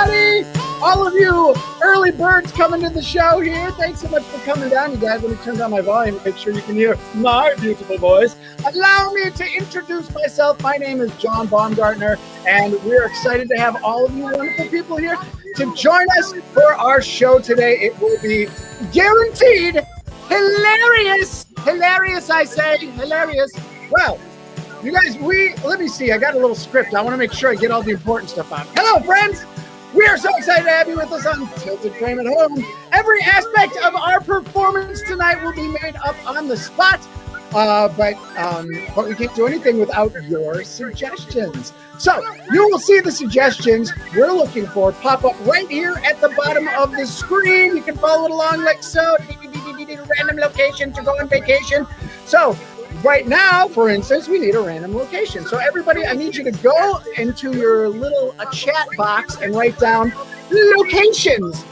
everybody! All of you early birds coming to the show here, thanks so much for coming down, you guys. Let me turn down my volume to make sure you can hear my beautiful voice. Allow me to introduce myself. My name is John Baumgartner, and we're excited to have all of you wonderful people here to join us for our show today. It will be guaranteed hilarious. Hilarious, I say. Hilarious. Well, you guys, let me see. I got a little script. I want to make sure I get all the important stuff out. Hello, friends. We are so excited to have you with us on Tilted Frame at Home. Every aspect of our performance tonight will be made up on the spot, but we can't do anything without your suggestions. So you will see the suggestions we're looking for pop up right here at the bottom of the screen. You can follow it along like so. Random location to go on vacation. So right now, for instance, we need a random location. So everybody, I need you to go into your little chat box and write down locations.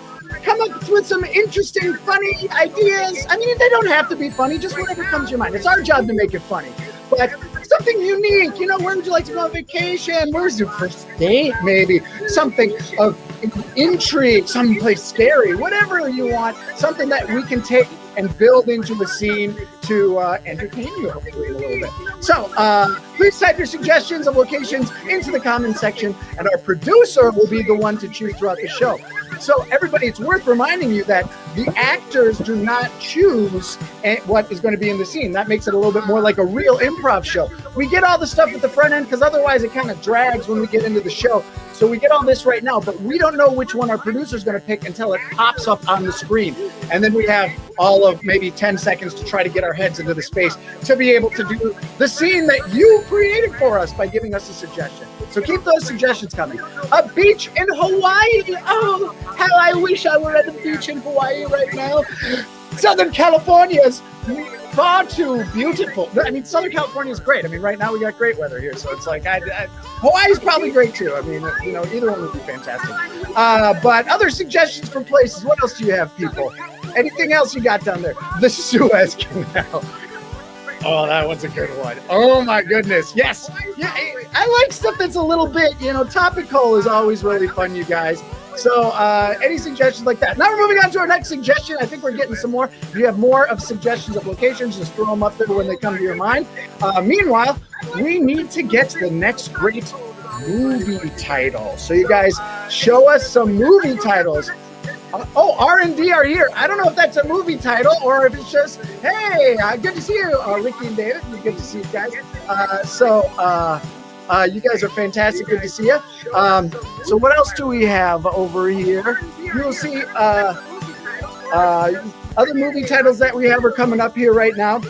Come up with some interesting, funny ideas. I mean, they don't have to be funny, just whatever comes to your mind. It's our job to make it funny. But something unique, where would you like to go on vacation? Where's your first date, maybe? Something of intrigue, someplace scary, whatever you want. Something that we can take and build into a scene to entertain you, hopefully, a little bit. So please type your suggestions of locations into the comment section, and our producer will be the one to choose throughout the show. So everybody, it's worth reminding you that the actors do not choose what is going to be in the scene. That makes it a little bit more like a real improv show. We get all the stuff at the front end because otherwise it kind of drags when we get into the show. So we get all this right now, but we don't know which one our producer is going to pick until it pops up on the screen. And then we have all of maybe 10 seconds to try to get our heads into the space to be able to do the scene that you created for us by giving us a suggestion. So keep those suggestions coming. A beach in Hawaii. Oh, how I wish I were at a beach in Hawaii right now. Southern California is far too beautiful. I mean, Southern California is great. I mean, right now we got great weather here, so it's like Hawaii's probably great too. I mean, either one would be fantastic. But other suggestions from places. What else do you have, people? Anything else you got down there? The Suez Canal. Oh, that one's a good one. Oh my goodness. Yes. Yeah, I like stuff that's a little bit, topical is always really fun, you guys. So any suggestions like that? Now we're moving on to our next suggestion. I think we're getting some more. If you have more of suggestions of locations, just throw them up there when they come to your mind. Meanwhile, we need to get to the next great movie title. So you guys show us some movie titles. R&D are here. I don't know if that's a movie title or if it's just, hey, good to see you, Ricky and David. Good to see you guys. You guys are fantastic. Good to see you. So what else do we have over here? You'll see other movie titles that we have are coming up here right now.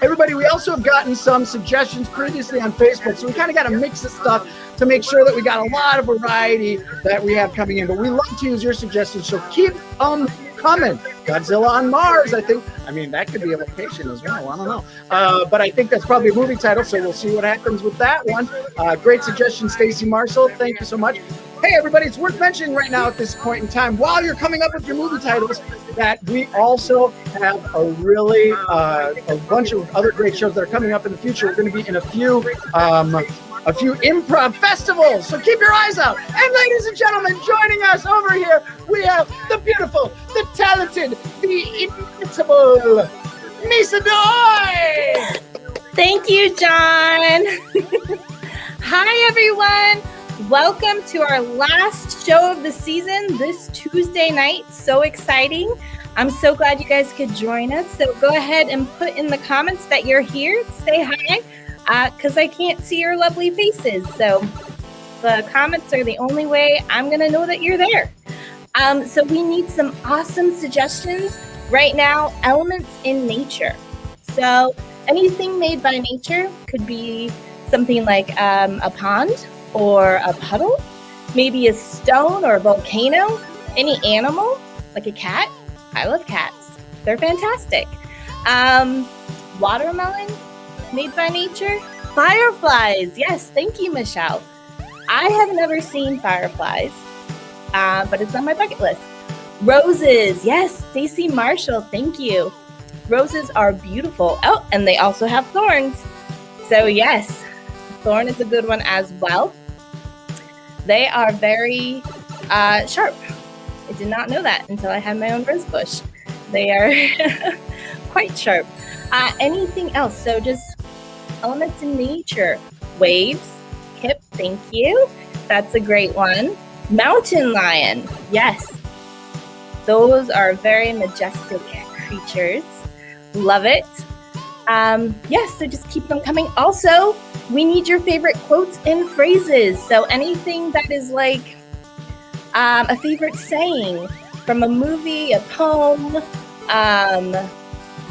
Everybody, we also have gotten some suggestions previously on Facebook, so we kind of got to mix this stuff to make sure that we got a lot of variety that we have coming in. But we love to use your suggestions, so keep coming. Godzilla on Mars, I think. I mean, that could be a location as well. I don't know. But I think that's probably a movie title, so we'll see what happens with that one. Great suggestion, Stacy Marshall. Thank you so much. Hey, everybody, it's worth mentioning right now at this point in time, while you're coming up with your movie titles, that we also have a really a bunch of other great shows that are coming up in the future. We're going to be in a few improv festivals, so keep your eyes out. And ladies and gentlemen, joining us over here, we have the beautiful, the talented, the inimitable Misa Doy! Thank you, John. Hi, everyone. Welcome to our last show of the season this Tuesday night. So exciting. I'm so glad you guys could join us. So go ahead and put in the comments that you're here. Say hi, because I can't see your lovely faces. So the comments are the only way I'm going to know that you're there. So we need some awesome suggestions right now. Elements in nature. So anything made by nature could be something like a pond or a puddle, maybe a stone or a volcano, any animal, like a cat. I love cats. They're fantastic. Watermelon, made by nature. Fireflies. Yes, thank you, Michelle. I have never seen fireflies, but it's on my bucket list. Roses. Yes, Stacy Marshall. Thank you. Roses are beautiful. Oh, and they also have thorns. So yes, thorn is a good one as well. They are very sharp. I did not know that until I had my own rose bush. They are quite sharp. Anything else? So just elements in nature. Waves. Kip, thank you. That's a great one. Mountain lion. Yes. Those are very majestic creatures. Love it. Yes, so just keep them coming. Also, we need your favorite quotes and phrases. So anything that is like a favorite saying from a movie, a poem,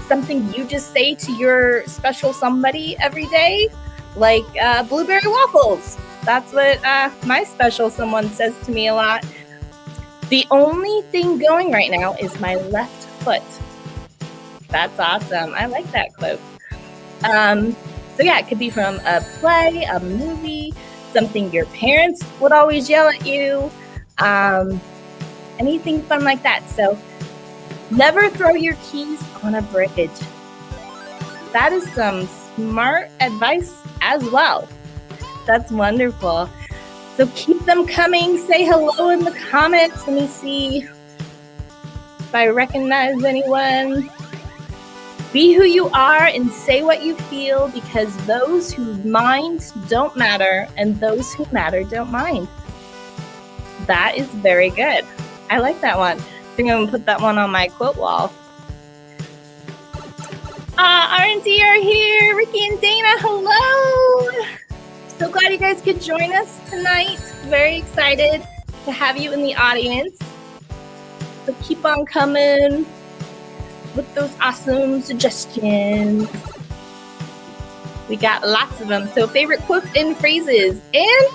something you just say to your special somebody every day, like blueberry waffles. That's what my special someone says to me a lot. The only thing going right now is my left foot. That's awesome. I like that quote. So yeah, it could be from a play, a movie, something your parents would always yell at you, anything fun like that. So never throw your keys on a bridge. That is some smart advice as well. That's wonderful. So keep them coming. Say hello in the comments. Let me see if I recognize anyone. Be who you are and say what you feel, because those who mind don't matter and those who matter don't mind. That is very good. I like that one. I think I'm going to put that one on my quote wall. R&D are here. Ricky and Dana, hello. So glad you guys could join us tonight. Very excited to have you in the audience. So keep on coming with those awesome suggestions. We got lots of them. So favorite quotes and phrases. And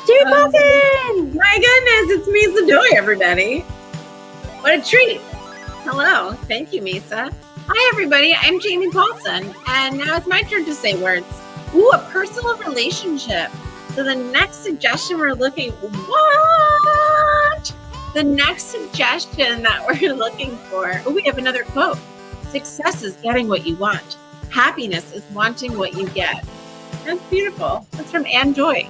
Jerry Paulson! My goodness, it's Misa Joy, everybody. What a treat. Hello. Thank you, Misa. Hi, everybody. I'm Jamie Paulson, and now it's my turn to say words. Ooh, a personal relationship. So the next suggestion we're looking, what? The next suggestion that we're looking for, we have another quote. Success is getting what you want. Happiness is wanting what you get. That's beautiful. That's from Anne Joy,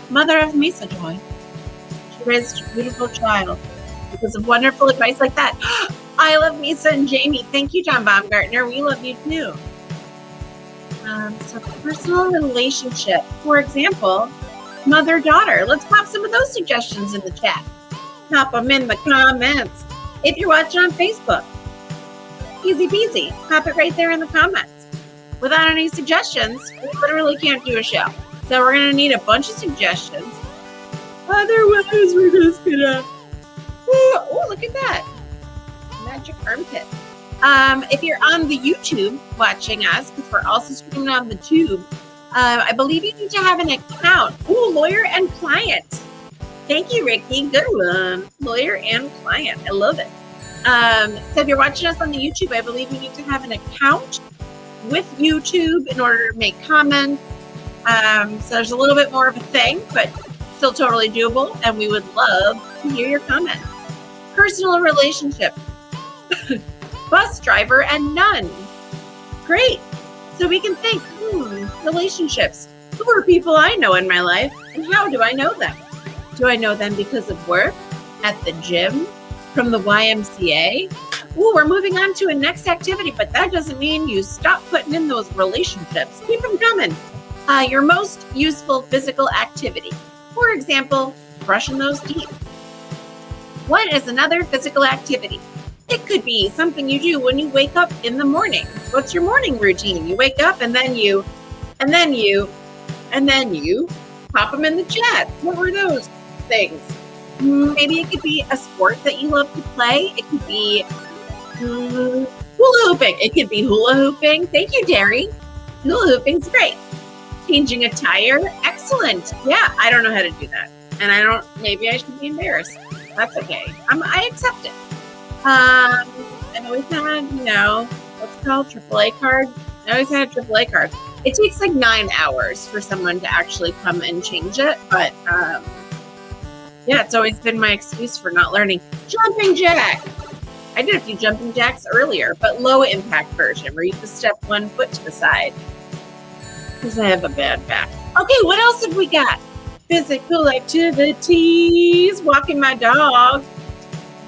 mother of Misa Joy. She raised a beautiful child because of wonderful advice like that. I love Misa and Jamie. Thank you, John Baumgartner. We love you too. So personal relationship. For example, mother-daughter. Let's pop some of those suggestions in the chat. Pop them in the comments. If you're watching on Facebook, easy peasy. Pop it right there in the comments. Without any suggestions, we literally can't do a show. So we're going to need a bunch of suggestions. Otherwise, we're just going to... Oh, look at that. Magic armpit. If you're on the YouTube watching us, because we're also streaming on the tube, I believe you need to have an account. Ooh, lawyer and client. Thank you, Ricky. Good one. Lawyer and client. I love it. So if you're watching us on the YouTube, I believe you need to have an account with YouTube in order to make comments. So there's a little bit more of a thing, but still totally doable. And we would love to hear your comments. Personal relationship. Bus driver and nun. Great. So we can think, relationships. Who are people I know in my life, and how do I know them? Do I know them because of work, at the gym, from the YMCA? Ooh, we're moving on to a next activity, but that doesn't mean you stop putting in those relationships. Keep them coming. Your most useful physical activity. For example, brushing those teeth. What is another physical activity? It could be something you do when you wake up in the morning. What's your morning routine? You wake up and then you pop them in the chat. What were those things? Maybe it could be a sport that you love to play. It could be hula hooping. It could be hula hooping. Thank you, Derry. Hula hooping's great. Changing a tire. Excellent. Yeah, I don't know how to do that. And maybe I should be embarrassed. That's okay. I accept it. I always had, what's it called? AAA card. I always had a AAA card. It takes like 9 hours for someone to actually come and change it. But yeah, it's always been my excuse for not learning. Jumping jack. I did a few jumping jacks earlier, but low impact version where you just step one foot to the side. Because I have a bad back. Okay, what else have we got? physical activities. Walking my dog.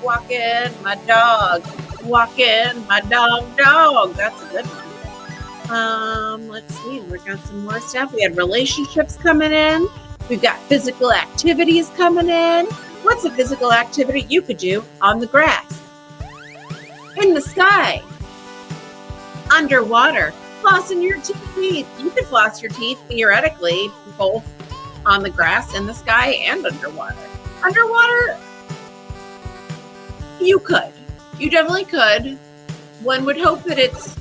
Walking my dog. Walking my dog. That's a good one. Let's see. We got some more stuff. We had relationships coming in. We've got physical activities coming in. What's a physical activity you could do on the grass? In the sky? Underwater? Flossing your teeth. You could floss your teeth theoretically both on the grass, in the sky, and underwater. Underwater? You could. You definitely could. One would hope that it's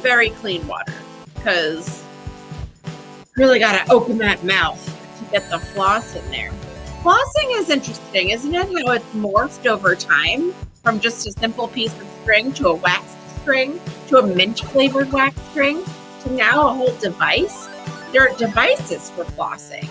very clean water because you really got to open that mouth to get the floss in there. Flossing is interesting, isn't it? How it's morphed over time from just a simple piece of string to a waxed string to a mint flavored wax string to now a whole device. There are devices for flossing.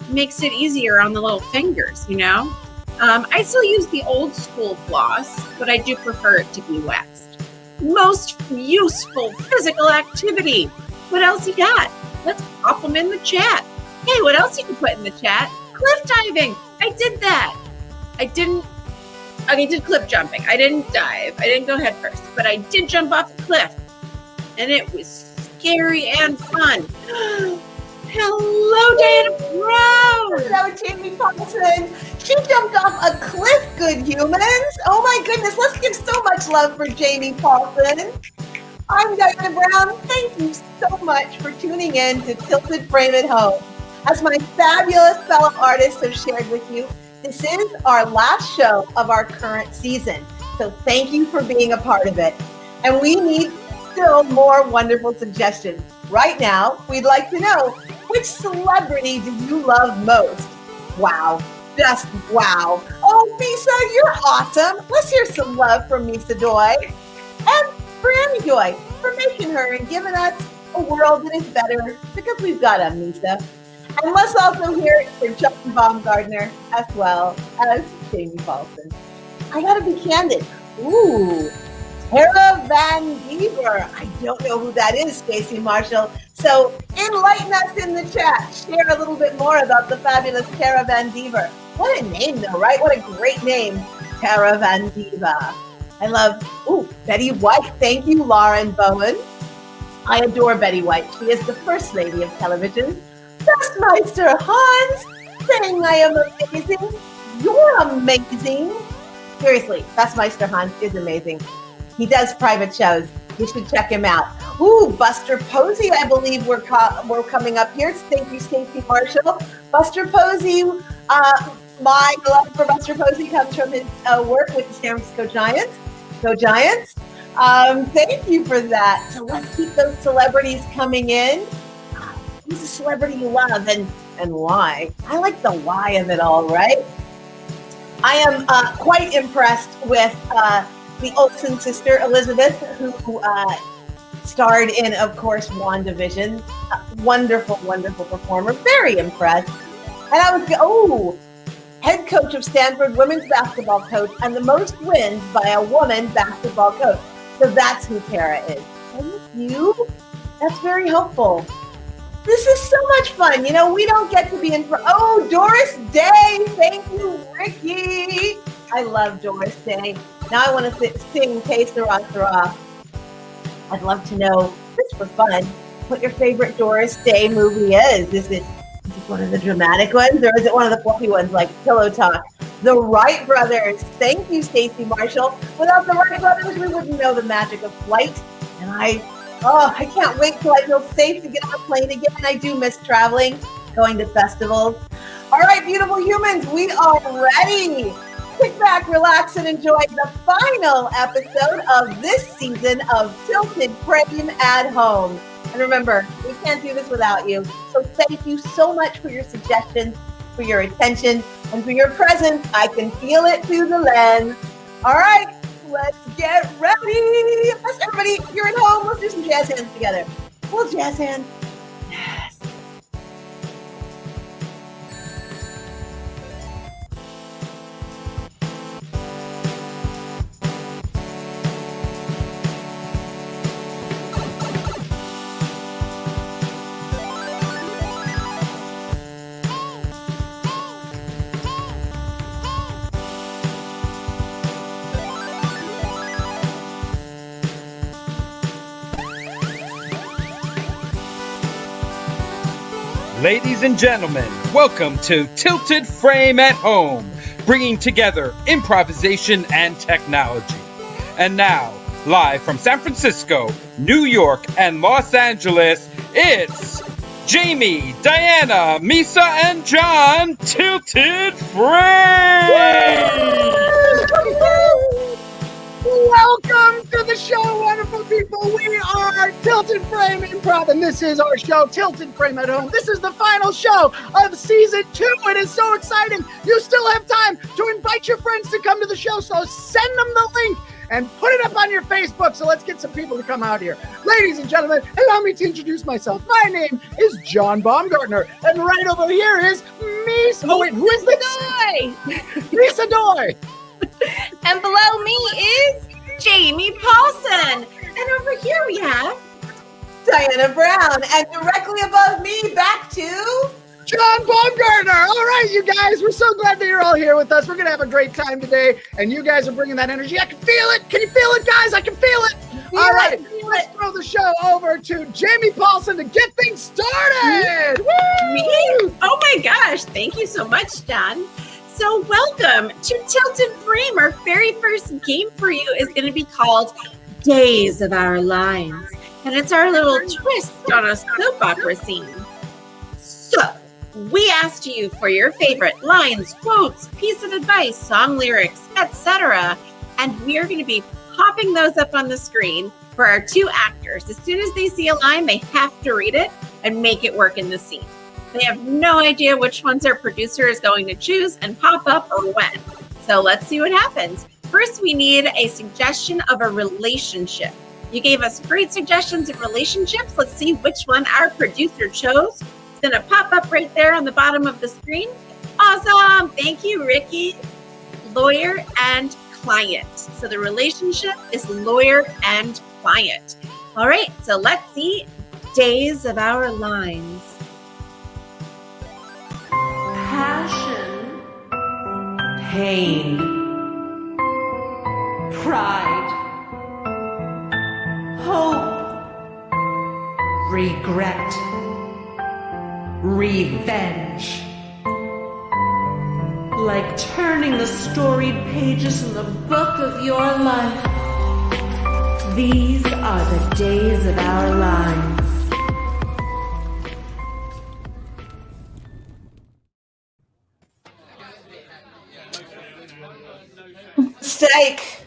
It makes it easier on the little fingers, you know? I still use the old school floss, but I do prefer it to be waxed. Most useful physical activity. What else you got? Let's pop them in the chat. Hey, what else you can put in the chat? Cliff diving. I did that. I did cliff jumping. I didn't dive. I didn't go head first, but I did jump off a cliff. And it was scary and fun. Hello, Diana Brown. Hello, Jamie Paulson. She jumped off a cliff, good humans. Oh my goodness, let's give so much love for Jamie Paulson. I'm Diana Brown. Thank you so much for tuning in to Tilted Frame at Home. As my fabulous fellow artists have shared with you, this is our last show of our current season. So thank you for being a part of it. And we need still more wonderful suggestions. Right now, we'd like to know, which celebrity do you love most? Wow. Just wow. Oh, Misa, you're awesome. Let's hear some love from Misa Joy. And for Annie Joy for making her and giving us a world that is better because we've got a Misa. And let's also hear it for John Baumgardner as well as Jamie Paulson. I gotta be candid. Ooh, Tara Van Dever. I don't know who that is, Stacey Marshall. So enlighten us in the chat. Share a little bit more about the fabulous Tara Van Dever. What a name though, right? What a great name, Tara Van Dever. I love, Betty White. Thank you, Lauren Bowen. I adore Betty White. She is the first lady of television. Bestmeister Hans saying I am amazing. You're amazing. Seriously, Bestmeister Hans is amazing. He does private shows. You should check him out. Ooh, Buster Posey, I believe we're coming up here. Thank you, Stacey Marshall. Buster Posey, my love for Buster Posey comes from his work with the San Francisco Giants. Go Giants. Thank you for that. So let's keep those celebrities coming in. Who's a celebrity you love and why? I like the why of it all, right? I am quite impressed with the Olsen sister, Elizabeth, who starred in, of course, WandaVision. Wonderful, wonderful performer. Very impressed. And I was, head coach of Stanford women's basketball coach and the most wins by a woman basketball coach. So that's who Tara is. Thank you. That's very helpful. This is so much fun. You know, we don't get to be in for, Doris Day. Thank you, Ricky. I love Doris Day. Now I want to sing Que Sera Sera. I'd love to know, just for fun, what your favorite Doris Day movie is. Is it one of the dramatic ones or is it one of the fluffy ones like Pillow Talk? The Wright Brothers. Thank you, Stacey Marshall. Without the Wright Brothers, we wouldn't know the magic of flight. And I can't wait till I feel safe to get on a plane again. I do miss traveling, going to festivals. All right, beautiful humans, we are ready. Sit back, relax, and enjoy the final episode of this season of Tilted Frame at Home. And remember, we can't do this without you. So thank you so much for your suggestions, for your attention, and for your presence. I can feel it through the lens. All right. Let's get ready. Let's everybody, you're at home. Let's do some jazz hands together. We'll jazz hands. Yes. Ladies and gentlemen, welcome to Tilted Frame at Home, bringing together improvisation and technology. And now, live from San Francisco, New York, and Los Angeles, it's Jamie, Diana, Misa, and John, Tilted Frame! Welcome to the show, wonderful people. We are Tilted Frame Improv, and this is our show, Tilted Frame at Home. This is the final show of season 2. It is so exciting. You still have time to invite your friends to come to the show, so send them the link and put it up on your Facebook. So let's get some people to come out here. Ladies and gentlemen, allow me to introduce myself. My name is John Baumgartner, and right over here is Misa. Oh, wait, who is this? Misa Doy. And below me is Jamie Paulson. And over here we have Diana Brown, and directly above me, back to John Baumgartner. All right, you guys, we're so glad that you're all here with us. We're going to have a great time today, and you guys are bringing that energy. I can feel it. Can you feel it, guys? I can feel it. All right, let's throw the show over to Jamie Paulson to get things started. me. Oh my gosh, thank you so much, John. So welcome to Tilted Frame. Our very first game for you is going to be called Days of Our Lines. And it's our little twist on a soap opera scene. So, we asked you for your favorite lines, quotes, piece of advice, song lyrics, etc. And we are going to be popping those up on the screen for our two actors. As soon as they see a line, they have to read it and make it work in the scene. They have no idea which ones our producer is going to choose and pop up or when. So let's see what happens. First, we need a suggestion of a relationship. You gave us great suggestions of relationships. Let's see which one our producer chose. It's going to pop up right there on the bottom of the screen. Awesome. Thank you, Ricky. Lawyer and client. So the relationship is lawyer and client. All right. So let's see Days of Our Lines. Passion, pain, pride, hope, regret, revenge. Like turning the storied pages in the book of your life. These are the days of our lives. mistake.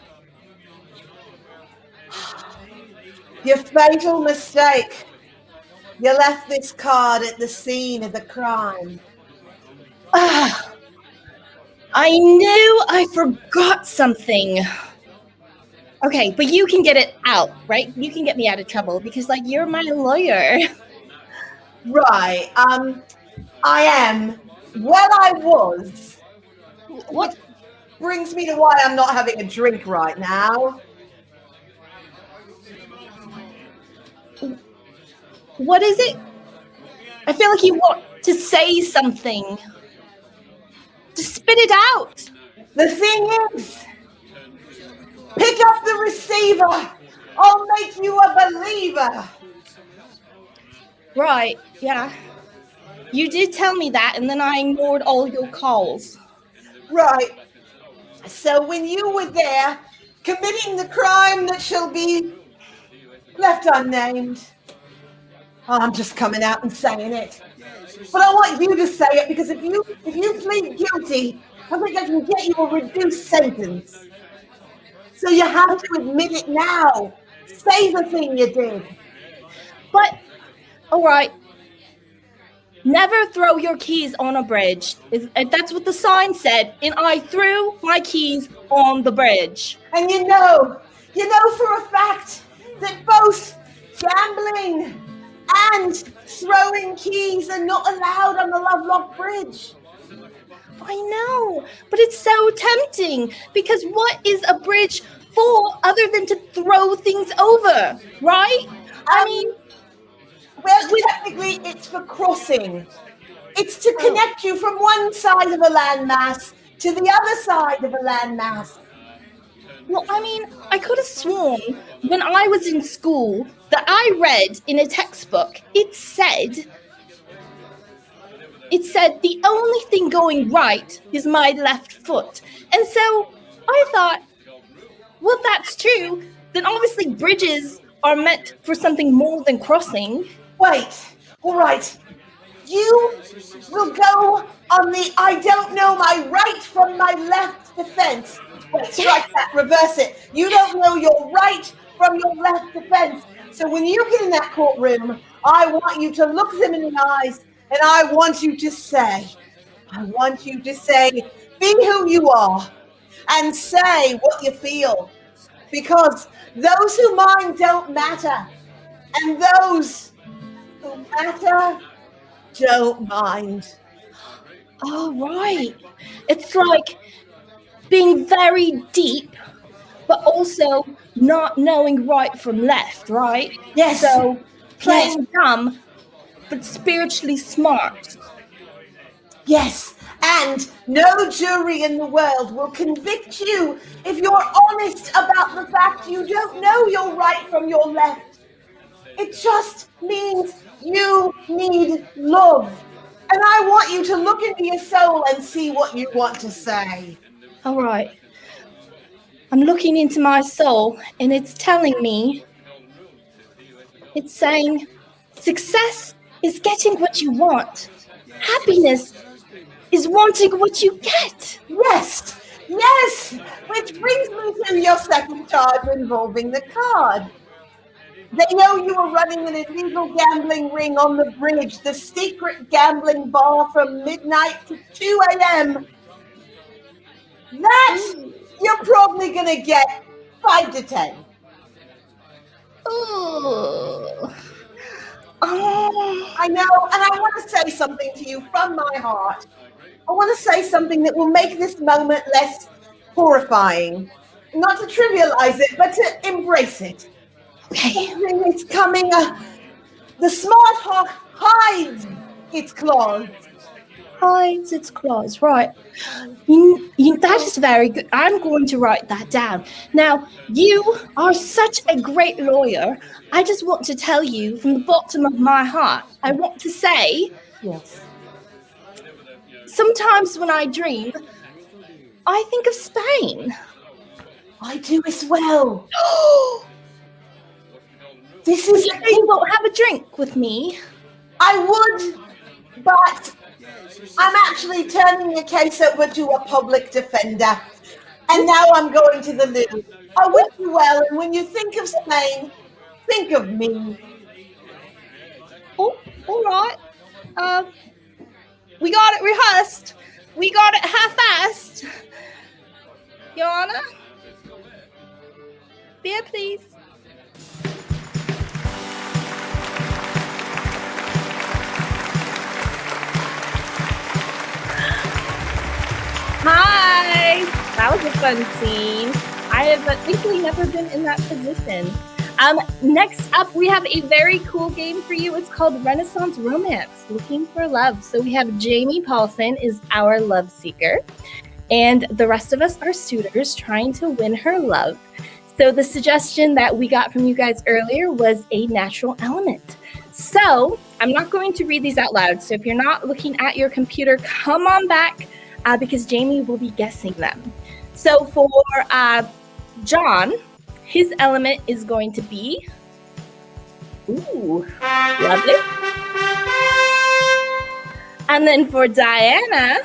Your fatal mistake. You left this card at the scene of the crime. I knew I forgot something. Okay, but you can get it out, right? You can get me out of trouble because, like, you're my lawyer. Right. I am. Well, I was. What? Brings me to why I'm not having a drink right now. What is it? I feel like you want to say something. Just spit it out. The thing is, pick up the receiver. I'll make you a believer. Right, yeah. You did tell me that, and then I ignored all your calls. Right. So when you were there, committing the crime that shall be left unnamed, I'm just coming out and saying it. But I want you to say it because if you plead guilty, I think I can get you a reduced sentence. So you have to admit it now. Say the thing you did. But, all right. Never throw your keys on a bridge. That's what the sign said, and I threw my keys on the bridge. And you know for a fact that both gambling and throwing keys are not allowed on the Lovelock Bridge. I know, but it's so tempting because what is a bridge for other than to throw things over, right? Well, technically, it's for crossing. It's to connect you from one side of a landmass to the other side of a landmass. Well, I could have sworn when I was in school that I read in a textbook, it said it said the only thing going right is my left foot. And so I thought, well, if that's true, then obviously bridges are meant for something more than crossing. Wait, all right. You will go on the I don't know my right from my left defense. Wait, strike that, reverse it. You don't know your right from your left defense. So when you get in that courtroom, I want you to look them in the eyes and I want you to say, be who you are and say what you feel. Because those who mind don't matter. And those who matter don't mind. Oh, right. It's like being very deep, but also not knowing right from left, right? Yes. So playing dumb, but spiritually smart. Yes. And no jury in the world will convict you if you're honest about the fact you don't know your right from your left. It just means you need love. And I want you to look into your soul and see what you want to say. All right. I'm looking into my soul and it's telling me, it's saying, success is getting what you want. Happiness is wanting what you get. Yes, yes, which brings me to your second charge involving the card. They know you were running an illegal gambling ring on the bridge, the secret gambling bar from midnight to 2 a.m. That you're probably going to get 5 to 10. Ooh. I know, and I want to say something to you from my heart. I want to say something that will make this moment less horrifying. Not to trivialize it, but to embrace it. Okay. Something is coming. The smart hawk hides its claws. Hides its claws, right. That is very good. I'm going to write that down. Now, you are such a great lawyer. I just want to tell you from the bottom of my heart, I want to say, Yes. sometimes when I dream, I think of Spain. I do as well. This is. You won't have a drink with me. I would, but I'm actually turning the case over to a public defender. And now I'm going to the loo. I wish you well, and when you think of Spain, think of me. Oh, all right. We got it rehearsed. We got it half-assed. Your Honor? Beer, please. Hi! That was a fun scene. I have thankfully never been in that position. Next up, we have a very cool game for you. It's called Renaissance Romance, Looking for Love. So we have Jamie Paulson is our love seeker, and the rest of us are suitors trying to win her love. So the suggestion that we got from you guys earlier was a natural element. So I'm not going to read these out loud. So if you're not looking at your computer, come on back because Jamie will be guessing them. So for John, his element is going to be, ooh, lovely. And then for Diana,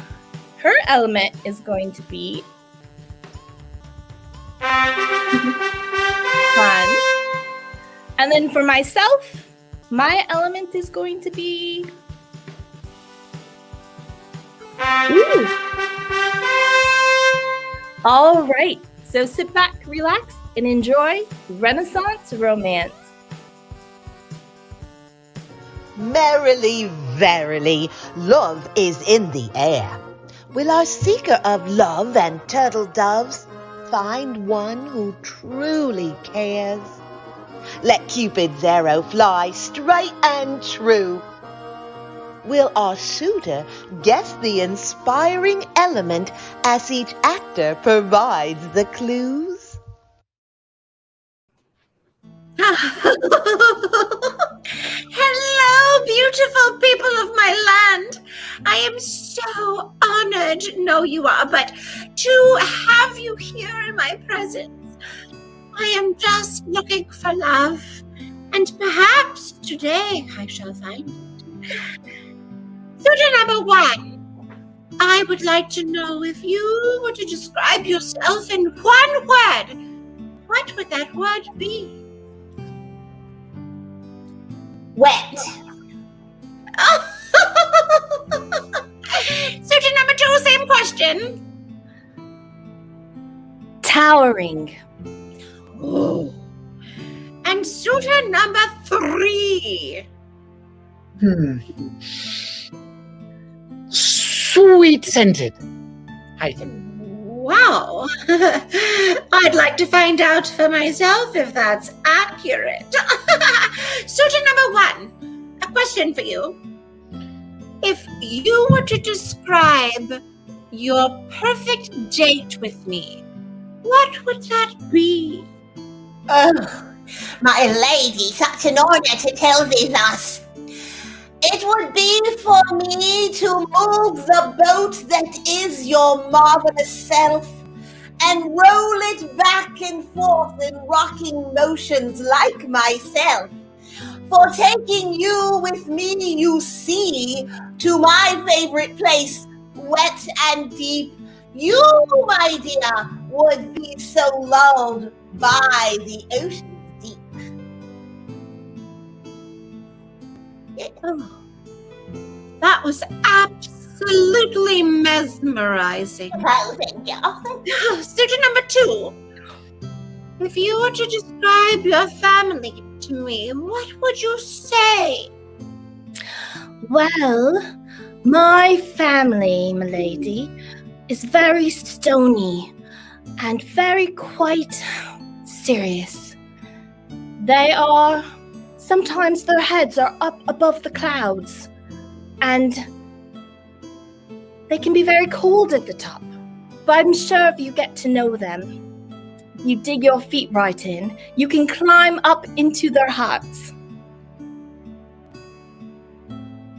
her element is going to be fun. And then for myself, my element is going to be, ooh. All right, so sit back, relax, and enjoy Renaissance Romance. Merrily, verily, love is in the air. Will our seeker of love and turtle doves find one who truly cares? Let Cupid's arrow fly straight and true. Will our suitor guess the inspiring element as each actor provides the clues? Hello, beautiful people of my land. I am so honored. No, you are, but to have you here in my presence, I am just looking for love, and perhaps today I shall find it. Suitor number 1, I would like to know if you were to describe yourself in one word, what would that word be? Wet. Suitor number 2, same question. Towering. Oh. And suitor number 3. Sweet scented, I think. Wow. I'd like to find out for myself if that's accurate. Suitor number 1, a question for you. If you were to describe your perfect date with me, what would that be? Oh, my lady, such an honor to tell thee thus. It would be for me to move the boat that is your marvelous self and roll it back and forth in rocking motions like myself. For taking you with me, you see, to my favorite place, wet and deep, you, my dear, would be so lulled by the ocean's deep. Oh, that was absolutely mesmerizing. Oh, thank you. Suitor number 2, if you were to describe your family to me, what would you say? Well, my family, milady, is very stony and very quite serious. They are, sometimes their heads are up above the clouds, and they can be very cold at the top. But I'm sure if you get to know them, you dig your feet right in, you can climb up into their hearts.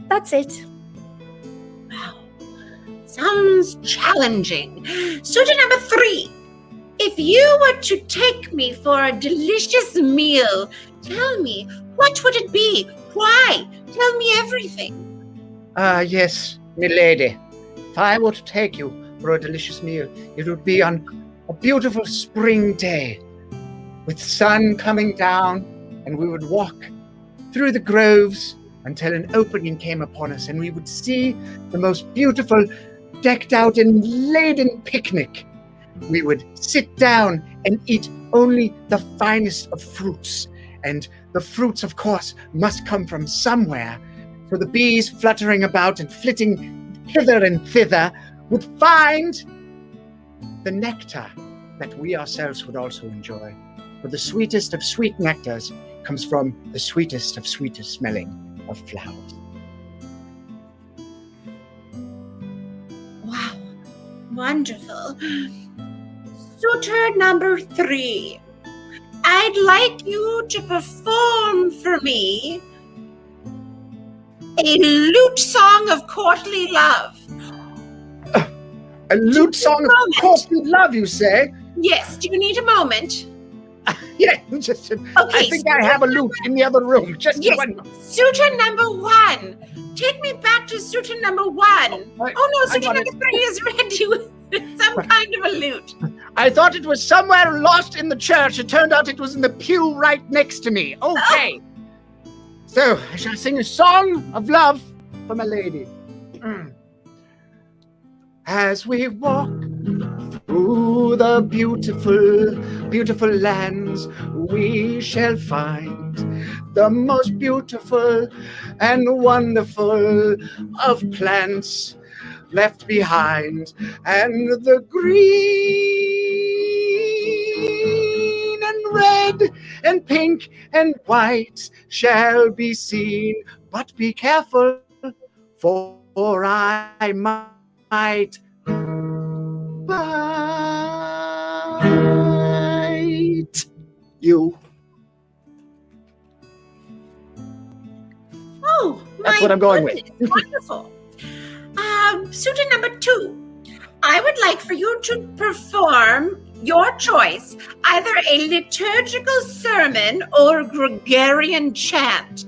That's it. Wow, sounds challenging. Suitor number 3, if you were to take me for a delicious meal, tell me, what would it be? Why? Tell me everything. Yes, milady. If I were to take you for a delicious meal, it would be on a beautiful spring day with sun coming down, and we would walk through the groves until an opening came upon us, and we would see the most beautiful, decked out and laden picnic. We would sit down and eat only the finest of fruits, and the fruits, of course, must come from somewhere. So the bees fluttering about and flitting hither and thither would find the nectar that we ourselves would also enjoy. For the sweetest of sweet nectars comes from the sweetest of sweetest smelling of flowers. Wow, wonderful. Suitor number 3, I'd like you to perform for me a lute song of courtly love. A lute song of courtly love, you say? Yes, do you need a moment? Yeah, just. Okay, I think I have a lute in the other room. Just yes. one. Suitor number 1, take me back to suitor number 1. Oh no, suitor number 3 is ready with some kind of a lute. I thought it was somewhere lost in the church. It turned out it was in the pew right next to me. Okay. So, I shall sing a song of love for my lady. As we walk through the beautiful, beautiful lands, we shall find the most beautiful and wonderful of plants left behind, and the green and red and pink and white shall be seen. But be careful, for I might bite you. Oh, That's what I'm going with. Wonderful. Suitor number 2, I would like for you to perform your choice, either a liturgical sermon or Gregorian chant.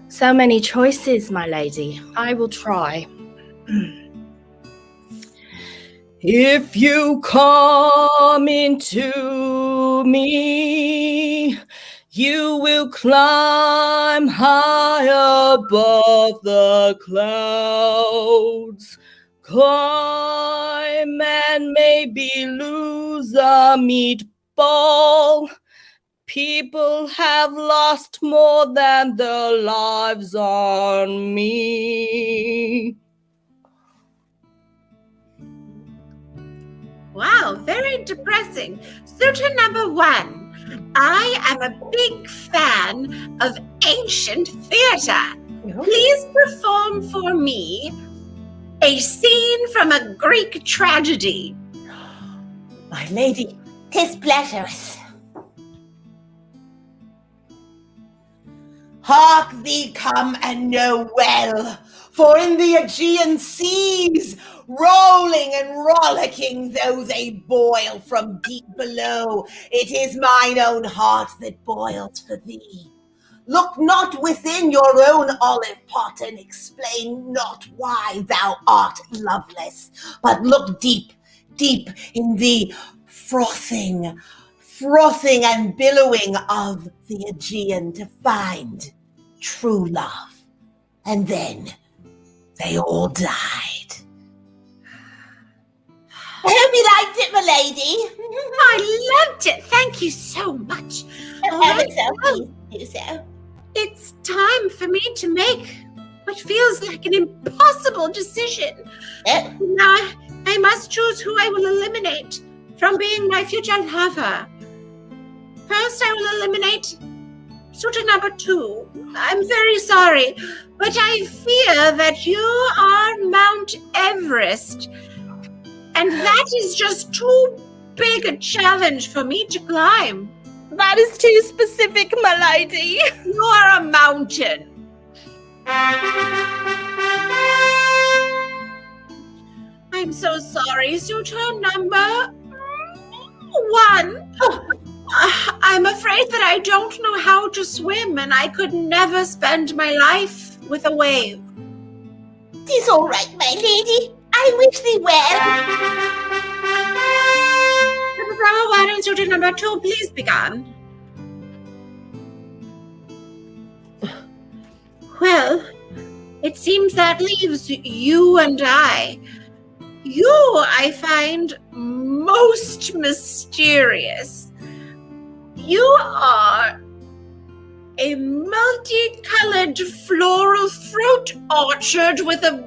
So many choices, my lady. I will try. If you come into me, you will climb high above the clouds. Climb and maybe lose a meatball. People have lost more than their lives on me. Wow, very depressing. Suitor number 1, I am a big fan of ancient theater. Please perform for me a scene from a Greek tragedy. My lady, 'tis pleasurous. Hark thee come and know well, for in the Aegean seas, rolling and rollicking though they boil from deep below, it is mine own heart that boils for thee. Look not within your own olive pot and explain not why thou art loveless, but look deep, deep in the frothing and billowing of the Aegean to find true love. And then they all died. I hope you liked it, my lady. I loved it. Thank you so much. All right, well, Do so. it's time for me to make what feels like an impossible decision. Now, I must choose who I will eliminate from being my future lover. First, I will eliminate suitor number 2. I'm very sorry, but I fear that you are Mount Everest, and that is just too big a challenge for me to climb. That is too specific, my lady. You are a mountain. I'm so sorry, suitor number 1. I'm afraid that I don't know how to swim, and I could never spend my life with a wave. 'Tis all right, my lady. I wish thee well. Bravo 1 and suitor number 2, please begin. Well, it seems that leaves you and I. You, I find most mysterious. You are a multicolored floral fruit orchard with a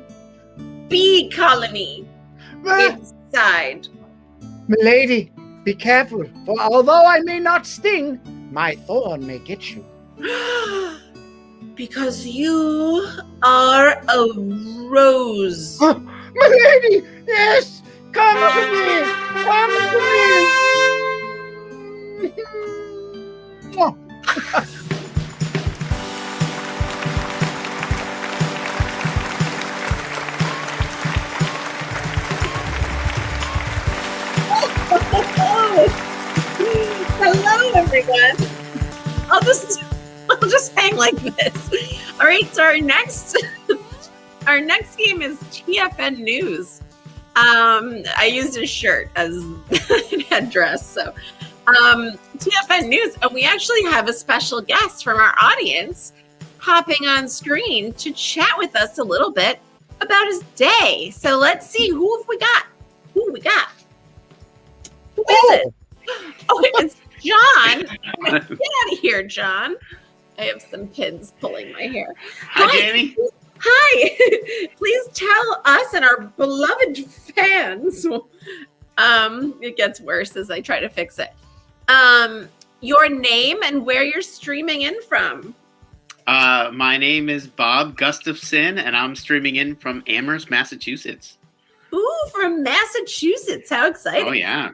bee colony inside. Milady, be careful, for although I may not sting, my thorn may get you. Because you are a rose. Milady, yes, come to me, come to me. Hello, everyone. I'll just hang like this. All right, so our next game is TFN News. I used a shirt as an headdress, so TFN News, and we actually have a special guest from our audience hopping on screen to chat with us a little bit about his day. So let's see who we got. Who is it? Oh, it's John. Get out of here, John. I have some kids pulling my hair. Hi, Jamie. Hi. Please tell us and our beloved fans. It gets worse as I try to fix it. Your name and where you're streaming in from. My name is Bob Gustafson, and I'm streaming in from Amherst, Massachusetts. Ooh, from Massachusetts. How exciting. Oh, yeah.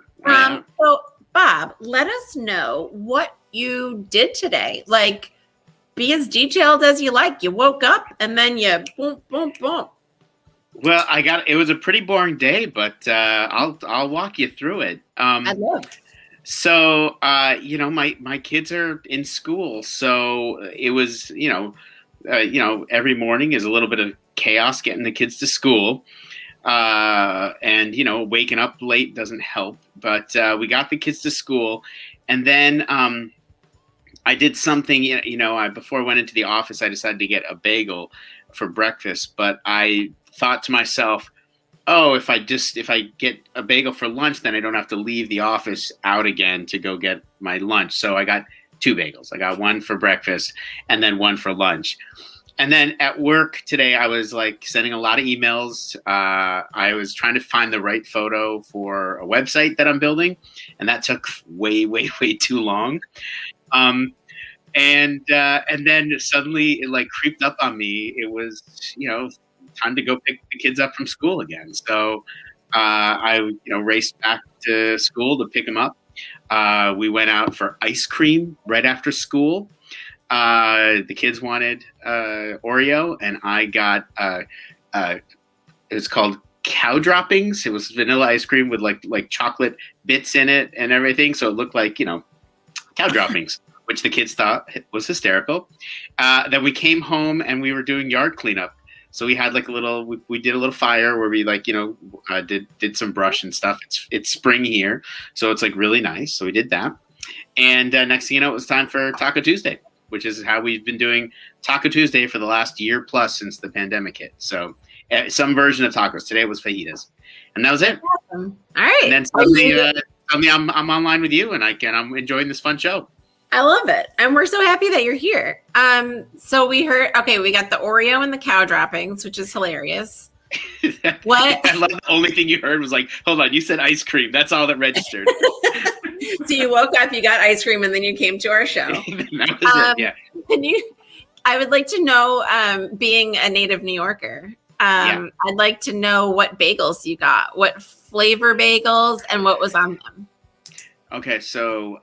So, Bob, let us know what you did today. Like, be as detailed as you like. You woke up and then you boom, boom, boom. Well, it was a pretty boring day, but I'll walk you through it. I love. So, my kids are in school, so it was, every morning is a little bit of chaos getting the kids to school. And waking up late doesn't help, but we got the kids to school, and then I did something. Before I went into the office, I decided to get a bagel for breakfast, but I thought to myself, oh, if I get a bagel for lunch, then I don't have to leave the office out again to go get my lunch. So I got 2 bagels. I got one for breakfast and then one for lunch. And then at work today, I was like sending a lot of emails. I was trying to find the right photo for a website that I'm building, and that took way, way, way too long. And then suddenly it like creeped up on me. It was, time to go pick the kids up from school again. So I raced back to school to pick them up. We went out for ice cream right after school. The kids wanted Oreo, and I got it was called cow droppings. It was vanilla ice cream with like chocolate bits in it and everything, so it looked like cow droppings, which the kids thought was hysterical. Then we came home and we were doing yard cleanup. So we had like we did a little fire where we did some brush and stuff. It's spring here, so it's like really nice. So we did that, and next thing you know, it was time for Taco Tuesday, which is how we've been doing Taco Tuesday for the last year plus since the pandemic hit. So some version of tacos. Today it was fajitas, and that was it. Awesome. All right. And then suddenly I'm online with you, and I'm enjoying this fun show. I love it. And we're so happy that you're here. So we got the Oreo and the cow droppings, which is hilarious. What? I love the only thing you heard was like, hold on, you said ice cream. That's all that registered. So you woke up, you got ice cream, and then you came to our show. That was it, yeah. I would like to know, being a native New Yorker, I'd like to know what bagels you got, what flavor bagels, and what was on them. Okay, so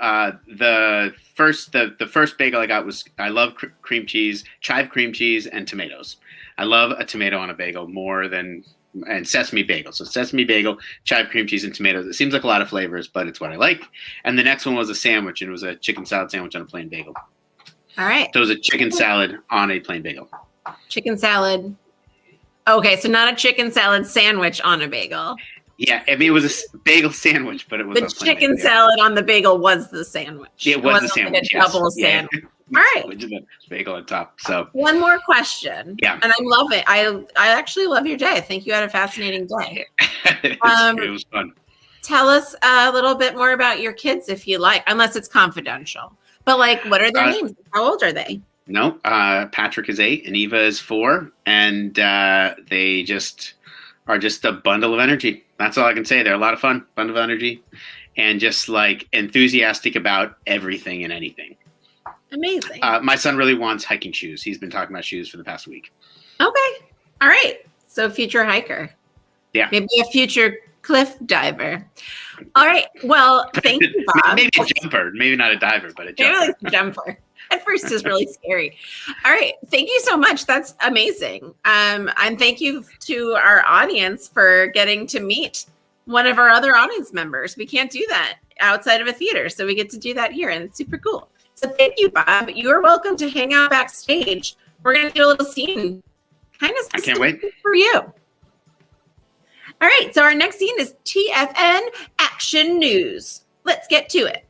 the first bagel I got was, I love cream cheese, chive cream cheese, and tomatoes. I love a tomato on a bagel and sesame bagel. So sesame bagel, chive cream cheese, and tomatoes. It seems like a lot of flavors, but it's what I like. And the next one was a sandwich, and it was a chicken salad sandwich on a plain bagel. All right. So it was a chicken salad on a plain bagel. Chicken salad. Okay, so not a chicken salad sandwich on a bagel. Yeah, I mean, it was a bagel sandwich, but it was the chicken salad on the bagel was the sandwich. It was the sandwich. Like a double sandwich. All right. Bagel on top. So one more question. Yeah. And I love it. I actually love your day. I think you had a fascinating day. It was fun. Tell us a little bit more about your kids if you like, unless it's confidential. But like, what are their names? How old are they? No, Patrick is 8 and Eva is 4, and they are just a bundle of energy. That's all I can say. They're a lot of fun, bundle of energy, and just like enthusiastic about everything and anything. Amazing. My son really wants hiking shoes. He's been talking about shoes for the past week. Okay. All right. So future hiker. Yeah. Maybe a future cliff diver. All right. Well, thank you, Bob. Maybe a jumper. Maybe not a diver, but a jumper. Maybe like a jumper. At first is really scary. All right. Thank you so much. That's amazing. And thank you to our audience for getting to meet one of our other audience members. We can't do that outside of a theater. So we get to do that here, and it's super cool. So thank you, Bob. You're welcome to hang out backstage. We're going to do a little scene. Kind of I can't wait. For you. All right. So our next scene is TFN Action News. Let's get to it.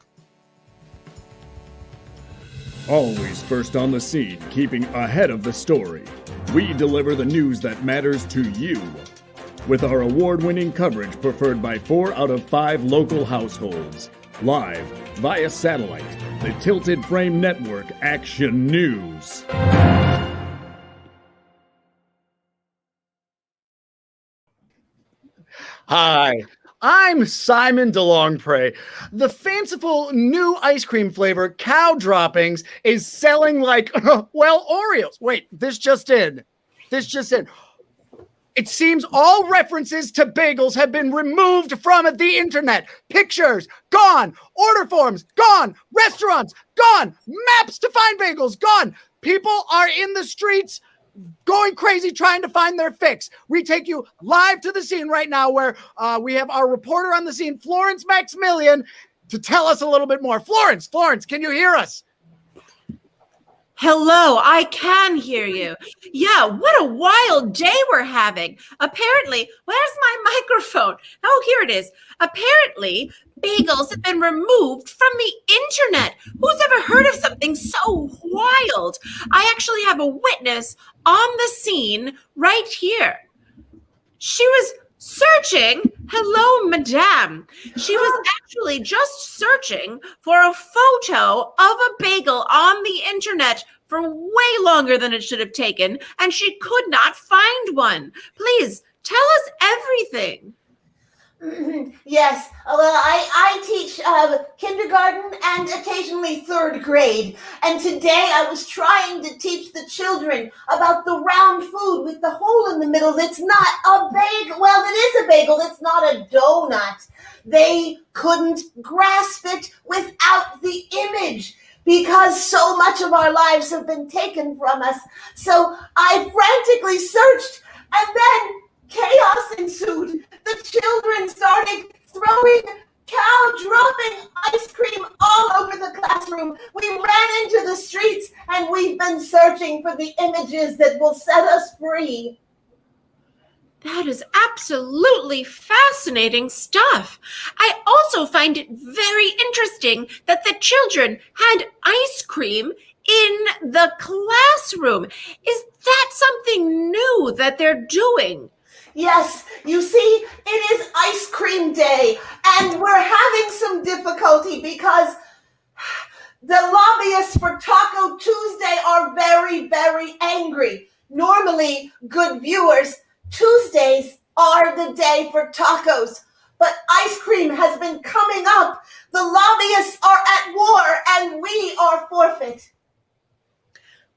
Always first on the scene, keeping ahead of the story. We deliver the news that matters to you. With our award-winning coverage preferred by 4 out of 5 local households. Live, via satellite, the Tilted Frame Network Action News. Hi, I'm Simon DeLongpre. The fanciful new ice cream flavor, cow droppings, is selling like, Oreos. Wait, this just in. It seems all references to bagels have been removed from the internet. Pictures, gone. Order forms, gone. Restaurants, gone. Maps to find bagels, gone. People are in the streets going crazy trying to find their fix. We take you live to the scene right now where we have our reporter on the scene, Florence Maximilian, to tell us a little bit more. Florence, can you hear us? Hello, I can hear you. Yeah, what a wild day we're having. Apparently, where's my microphone? Oh, here it is. Apparently, bagels have been removed from the internet. Who's ever heard of something so wild? I actually have a witness on the scene right here. She was searching. Hello, madame. She was actually just searching for a photo of a bagel on the internet for way longer than it should have taken, and she could not find one. Please tell us everything. Yes, well, I teach kindergarten and occasionally third grade. And today I was trying to teach the children about the round food with the hole in the middle that's not a bagel. Well, it is a bagel. It's not a donut. They couldn't grasp it without the image because so much of our lives have been taken from us. So I frantically searched, and then chaos ensued. The children started throwing dropping ice cream all over the classroom. We ran into the streets, and we've been searching for the images that will set us free. That is absolutely fascinating stuff. I also find it very interesting that the children had ice cream in the classroom. Is that something new that they're doing? Yes, you see, it is ice cream day, and we're having some difficulty because the lobbyists for Taco Tuesday are very, very angry. Normally, good viewers, Tuesdays are the day for tacos, but ice cream has been coming up. The lobbyists are at war, and we are forfeit.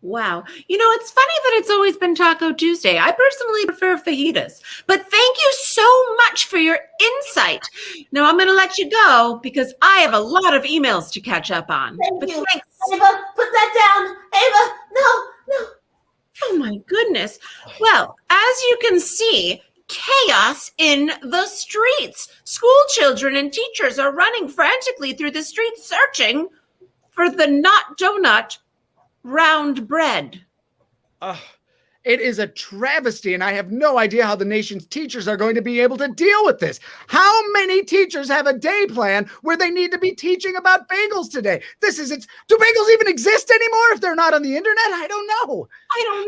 Wow. You know, it's funny that it's always been Taco Tuesday. I personally prefer fajitas. But thank you so much for your insight. Now I'm going to let you go because I have a lot of emails to catch up on. Thank you. Thanks. Ava, put that down. Ava, no. Oh my goodness. Well, as you can see, chaos in the streets. School children and teachers are running frantically through the streets searching for the not donut round bread. It is a travesty, and I have no idea how the nation's teachers are going to be able to deal with this. How many teachers have a day plan where they need to be teaching about bagels today? Do bagels even exist anymore if they're not on the internet? I don't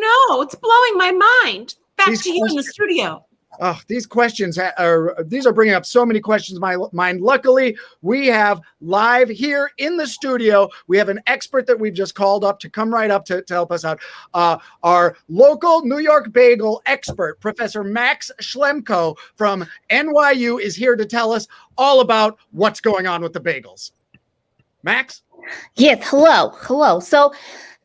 know. It's blowing my mind. Back to you in the studio. Oh, these questions are bringing up so many questions in my mind. Luckily, we have live here in the studio. We have an expert that we've just called up to come right up to help us out. Our local New York bagel expert, Professor Max Schlemko from NYU, is here to tell us all about what's going on with the bagels. Max? Yes, hello. So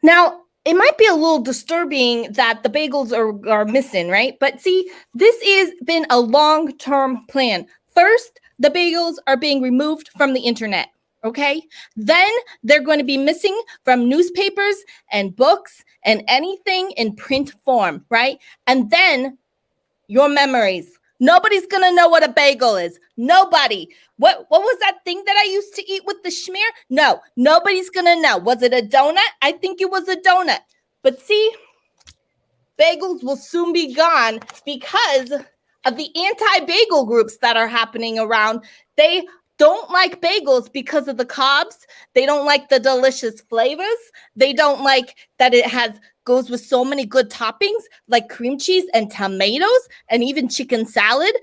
now, it might be a little disturbing that the bagels are missing, right? But see, this has been a long-term plan. First, the bagels are being removed from the internet, okay? Then they're going to be missing from newspapers and books and anything in print form, right? And then your memories. Nobody's going to know what a bagel is. Nobody. What was that thing that I used to eat with the schmear? No, nobody's going to know. Was it a donut? I think it was a donut. But see, bagels will soon be gone because of the anti-bagel groups that are happening around. They don't like bagels because of the carbs. They don't like the delicious flavors. They don't like that it goes with so many good toppings like cream cheese and tomatoes and even chicken salad.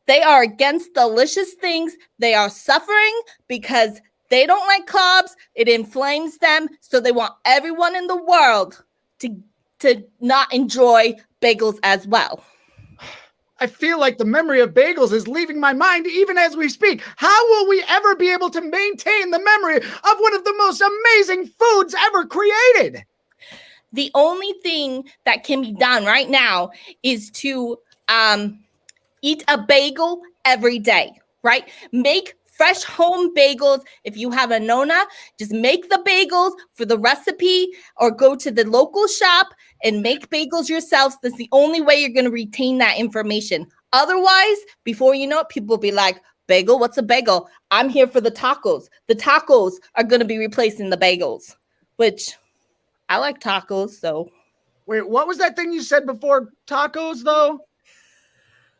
They are against delicious things. They are suffering because they don't like carbs. It inflames them. So they want everyone in the world to not enjoy bagels as well. I feel like the memory of bagels is leaving my mind even as we speak. How will we ever be able to maintain the memory of one of the most amazing foods ever created? The only thing that can be done right now is to eat a bagel every day, right? Make fresh home bagels. If you have a Nona, just make the bagels for the recipe or go to the local shop and make bagels yourselves. That's the only way you're going to retain that information. Otherwise, before you know it, people will be like, bagel, what's a bagel? I'm here for the tacos. The tacos are going to be replacing the bagels, which I like tacos, so. Wait, what was that thing you said before tacos, though?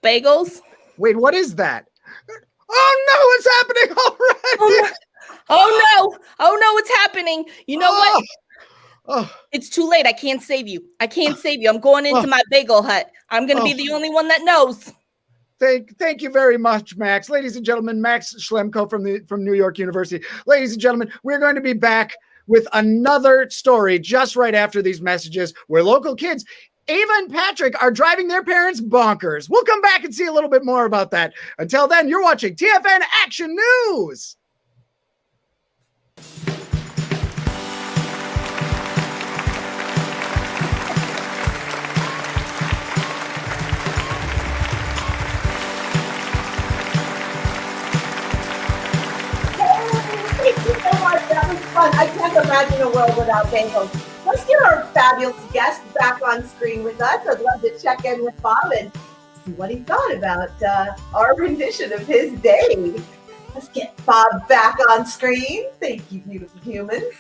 Bagels. Wait, what is that? Oh, no, it's happening already. Oh, no, it's happening. You know what? Oh. It's too late. I can't save you. I'm going into my bagel hut. I'm going to be the only one that knows. Thank you very much, Max. Ladies and gentlemen, Max Schlemko from New York University. Ladies and gentlemen, we're going to be back with another story just right after these messages where local kids, Ava and Patrick, are driving their parents bonkers. We'll come back and see a little bit more about that. Until then, you're watching TFN Action News. That was fun. I can't imagine a world without bagels. Let's get our fabulous guest back on screen with us. I'd love to check in with Bob and see what he thought about our rendition of his day. Let's get Bob back on screen. Thank you, beautiful humans.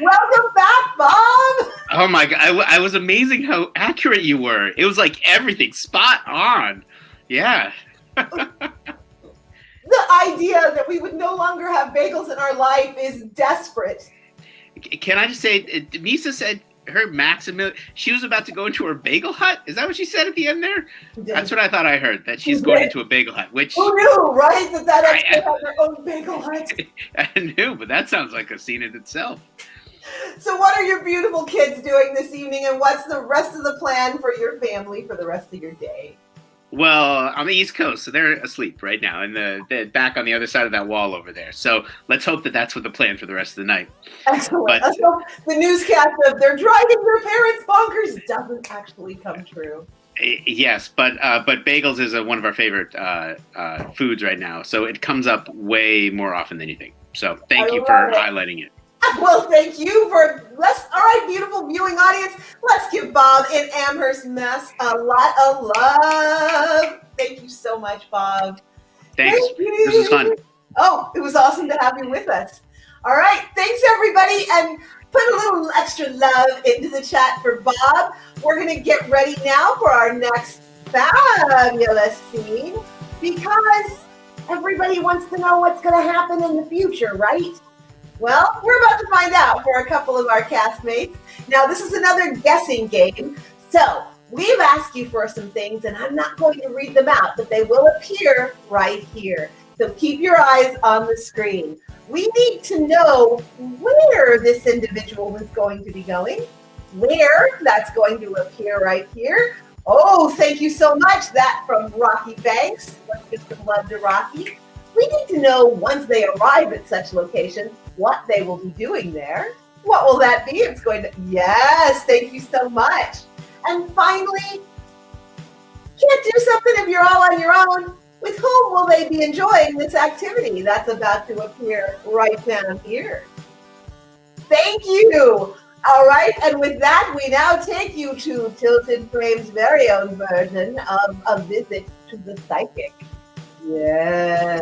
Welcome back, Bob. Oh my God, I was amazing how accurate you were. It was like everything spot on. Yeah. The idea that we would no longer have bagels in our life is desperate. Can I just say, Misa said her Maximilian, she was about to go into her bagel hut? Is that what she said at the end there? That's what I thought I heard, that she's going into a bagel hut, which... Who knew, right? That expert had their own bagel hut. I knew, but that sounds like a scene in itself. So what are your beautiful kids doing this evening, and what's the rest of the plan for your family for the rest of your day? Well, on the East Coast, so they're asleep right now, and they're back on the other side of that wall over there. So let's hope that that's what the plan for the rest of the night. Excellent. But, let's hope the newscast of they're driving their parents bonkers doesn't actually come true. Yes, but bagels is one of our favorite foods right now, so it comes up way more often than you think. So thank you for highlighting it. Well, thank you for all right, beautiful viewing audience. Let's give Bob in Amherst, Mass a lot of love. Thank you so much, Bob. Thanks. This was fun. Oh, it was awesome to have you with us. All right, thanks everybody, and put a little extra love into the chat for Bob. We're gonna get ready now for our next fabulous scene because everybody wants to know what's gonna happen in the future, right? Well, we're about to find out for a couple of our castmates. Now, this is another guessing game. So, we've asked you for some things, and I'm not going to read them out, but they will appear right here. So keep your eyes on the screen. We need to know where this individual is going to be going. Where, that's going to appear right here. Oh, thank you so much. That from Rocky Banks. Let's give some love to Rocky. We need to know once they arrive at such location, what they will be doing there. What will that be? It's going to, yes, thank you so much. And finally, can't do something if you're all on your own. With whom will they be enjoying this activity? That's about to appear right down here. Thank you. All right, and with that, we now take you to Tilted Frame's very own version of A Visit to the Psychic. Yes.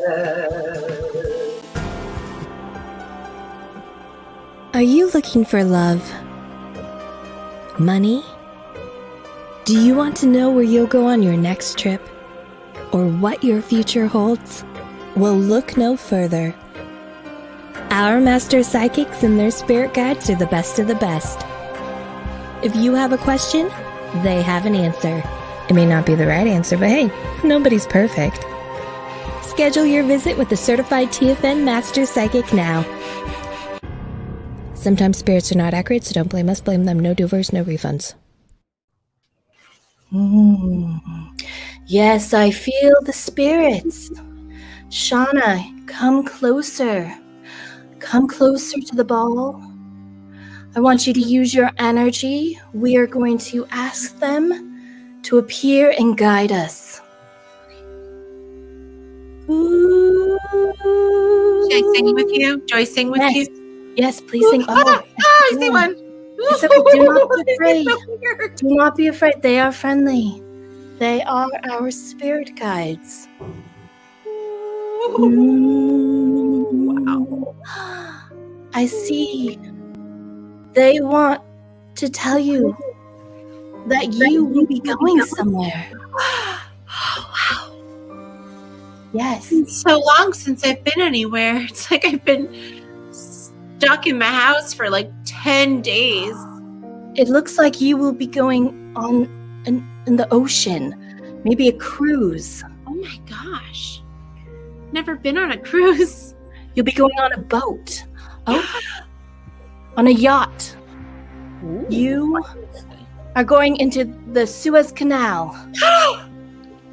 Are you looking for love? Money? Do you want to know where you'll go on your next trip? Or what your future holds? Well, look no further. Our master psychics and their spirit guides are the best of the best. If you have a question, they have an answer. It may not be the right answer, but hey, nobody's perfect. Schedule your visit with a certified TFN Master Psychic now. Sometimes spirits are not accurate, so don't blame us, blame them. No do-overs, no refunds. Yes, I feel the spirits. Shauna, come closer. Come closer to the ball. I want you to use your energy. We are going to ask them to appear and guide us. Ooh. Should I sing with you? Do I sing with you? Yes, please sing. Oh, I see one. it's okay. Do not be afraid. So weird. Do not be afraid. They are friendly. They are our spirit guides. Wow. I see. They want to tell you that you will be going somewhere. Oh, wow. Yes. It's so long since I've been anywhere. It's like I've been stuck in my house for like 10 days. It looks like you will be going on in the ocean. Maybe a cruise. Oh my gosh. Never been on a cruise. You'll be going on a boat. Oh, on a yacht. You are going into the Suez Canal.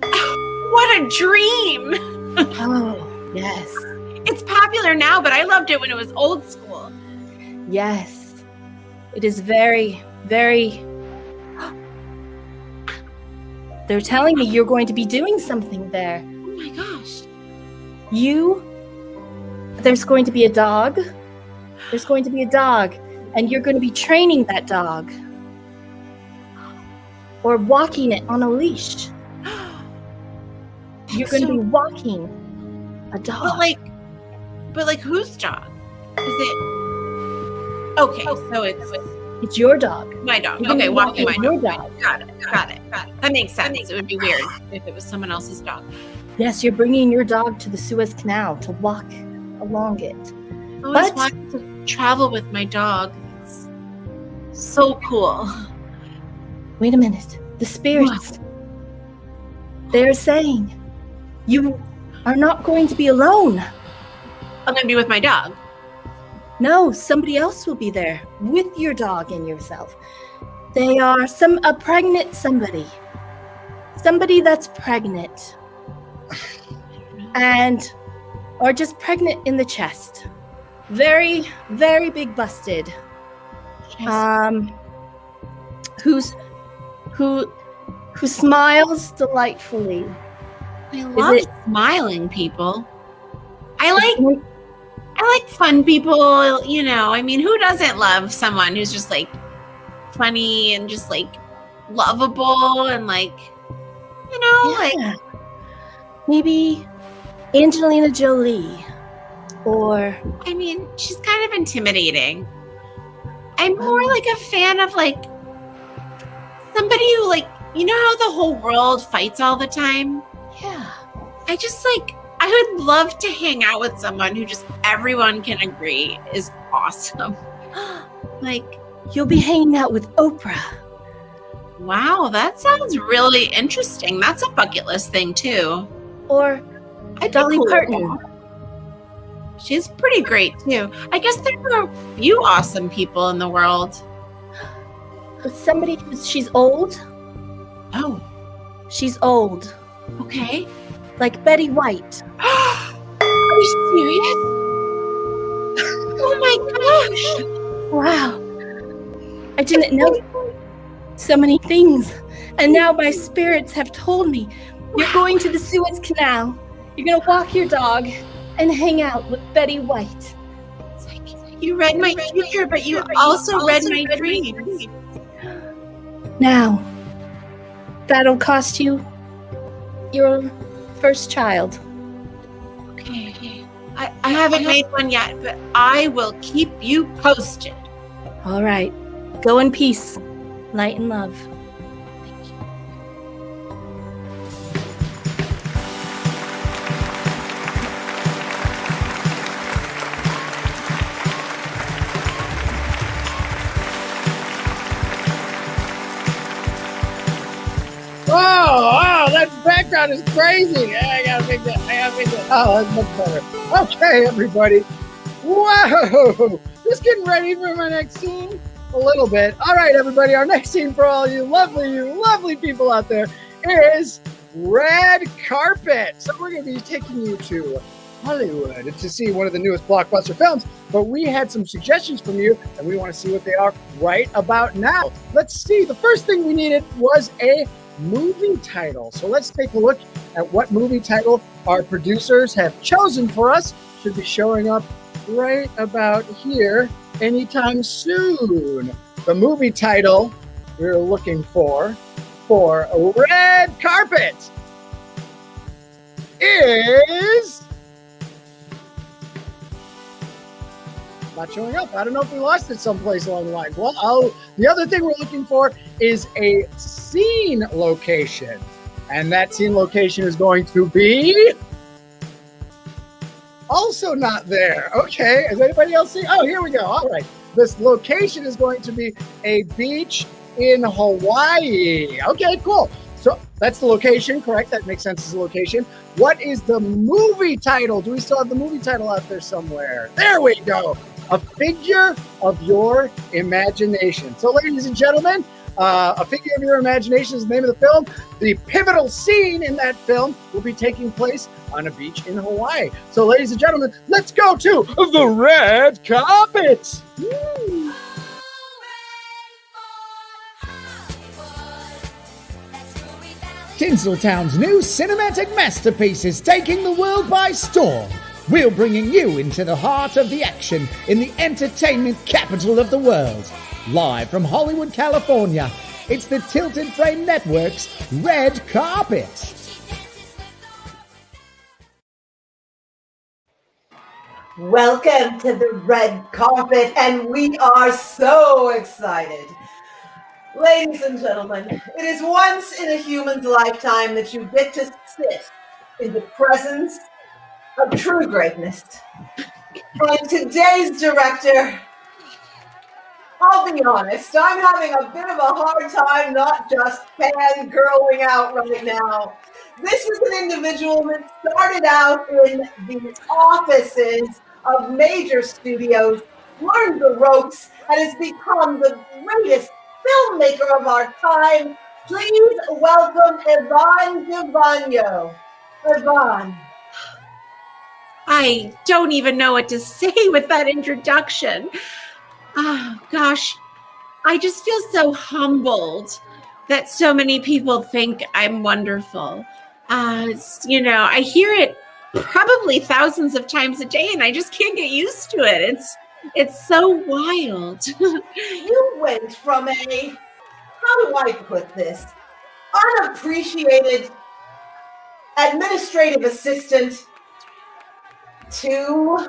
What a dream. Oh, yes. It's popular now, but I loved it when it was old school. Yes. It is very, very... They're telling me you're going to be doing something there. Oh my gosh. There's going to be a dog. There's going to be a dog, and you're going to be training that dog. Or walking it on a leash. You're going to be walking a dog. But like whose dog? Is it? Okay, so It's your dog. my dog. You're gonna Okay, be walking my walking your dog. dog. Got it. That makes sense. It would be weird if it was someone else's dog. Yes, you're bringing your dog to the Suez Canal to walk along it. I always But- wanted to travel with my dog. It's so cool. Wait a minute. The spirits. They're saying you are not going to be alone. I'm gonna be with my dog. No, somebody else will be there with your dog and yourself. They are a pregnant somebody. Somebody that's pregnant. Or just pregnant in the chest. Very, very big busted. Who smiles delightfully. I love smiling people. I like fun people, you know. I mean, who doesn't love someone who's just like funny and just like lovable and like, you know, like maybe Angelina Jolie. Or I mean, she's kind of intimidating. I'm more like a fan of like somebody who like, you know how the whole world fights all the time? yeah. I just like, I would love to hang out with someone who just everyone can agree is awesome. Like, You'll be hanging out with Oprah. wow, that sounds really interesting. That's a bucket list thing too. Or I'd be Dolly cool with Parton. that. She's pretty great too. I guess there are a few awesome people in the world. With somebody she's old. Oh, She's old. okay. Like Betty White. Are you serious? Oh my gosh. Wow. I didn't know so many things. And now my spirits have told me you're going to the Suez Canal. You're going to walk your dog and hang out with Betty White. It's like you read my future, but you also read my dreams. Now, that'll cost you your first child. Okay. I haven't made one yet, but I will keep you posted. All right. Go in peace. Light and love. Oh, that background is crazy. I gotta fix that. Oh, that's much better. Okay, everybody. Whoa! Just getting ready for my next scene. A little bit. All right, everybody. Our next scene for all you lovely people out there is Red Carpet. So we're going to be taking you to Hollywood to see one of the newest blockbuster films. But we had some suggestions from you, and we want to see what they are right about now. Let's see. The first thing we needed was a movie title. So let's take a look at what movie title our producers have chosen for us. Should be showing up right about here anytime soon. The movie title we're looking for Red Carpet is not showing up. I don't know if we lost it someplace along the line. Well, the other thing we're looking for is a scene location. And that scene location is going to be also not there. Okay, is anybody else seeing? Oh, here we go. All right. This location is going to be a beach in Hawaii. Okay, cool. So that's the location, correct? That makes sense as a location. What is the movie title? Do we still have the movie title out there somewhere? There we go. A Figure of Your Imagination. So, ladies and gentlemen, A Figure of Your Imagination is the name of the film. The pivotal scene in that film will be taking place on a beach in Hawaii. So, ladies and gentlemen, let's go to the red carpet. Woo. Tinseltown's new cinematic masterpiece is taking the world by storm. We're bringing you into the heart of the action in the entertainment capital of the world. Live from Hollywood, California, it's the Tilted Frame Network's Red Carpet. Welcome to the red carpet, and we are so excited. Ladies and gentlemen, it is once in a human's lifetime that you get to sit in the presence of true greatness. And today's director, I'll be honest, I'm having a bit of a hard time not just fangirling out right now. This is an individual that started out in the offices of major studios, learned the ropes, and has become the greatest filmmaker of our time. Please welcome Ivan Gavano. Ivan. I don't even know what to say with that introduction. Oh, gosh, I just feel so humbled that so many people think I'm wonderful. I hear it probably thousands of times a day, and I just can't get used to it. It's so wild. You went from a, how do I put this, unappreciated administrative assistant to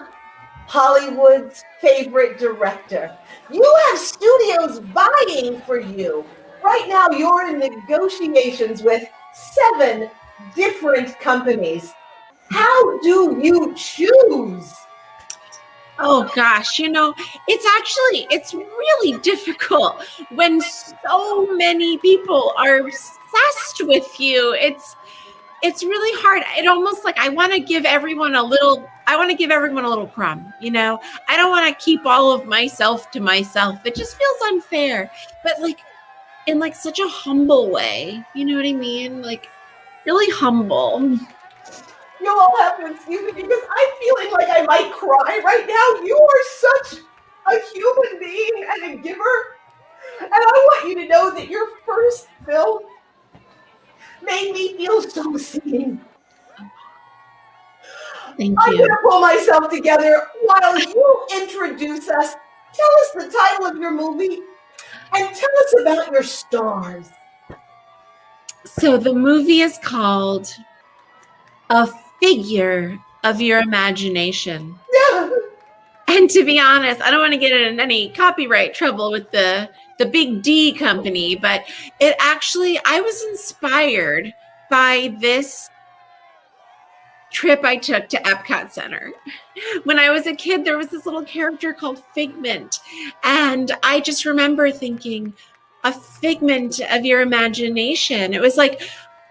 Hollywood's favorite director. You have studios vying for you. Right now, you're in negotiations with 7 different companies. How do you choose? Oh gosh, it's really difficult when so many people are obsessed with you. It's really hard. It almost like I want to give everyone a little crumb, I don't want to keep all of myself to myself. It just feels unfair. But in such a humble way, you know what I mean? Really humble. You'll all have to excuse me because I'm feeling like I might cry right now. You are such a human being and a giver. And I want you to know that your first film made me feel so seen. Thank you. I'm going to pull myself together while you introduce us. Tell us the title of your movie and tell us about your stars. So the movie is called A Figure of Your Imagination. Yeah. And to be honest, I don't want to get in any copyright trouble with the big D company, but I was inspired by this trip I took to Epcot Center. When I was a kid, there was this little character called Figment. And I just remember thinking, a figment of your imagination. It was like,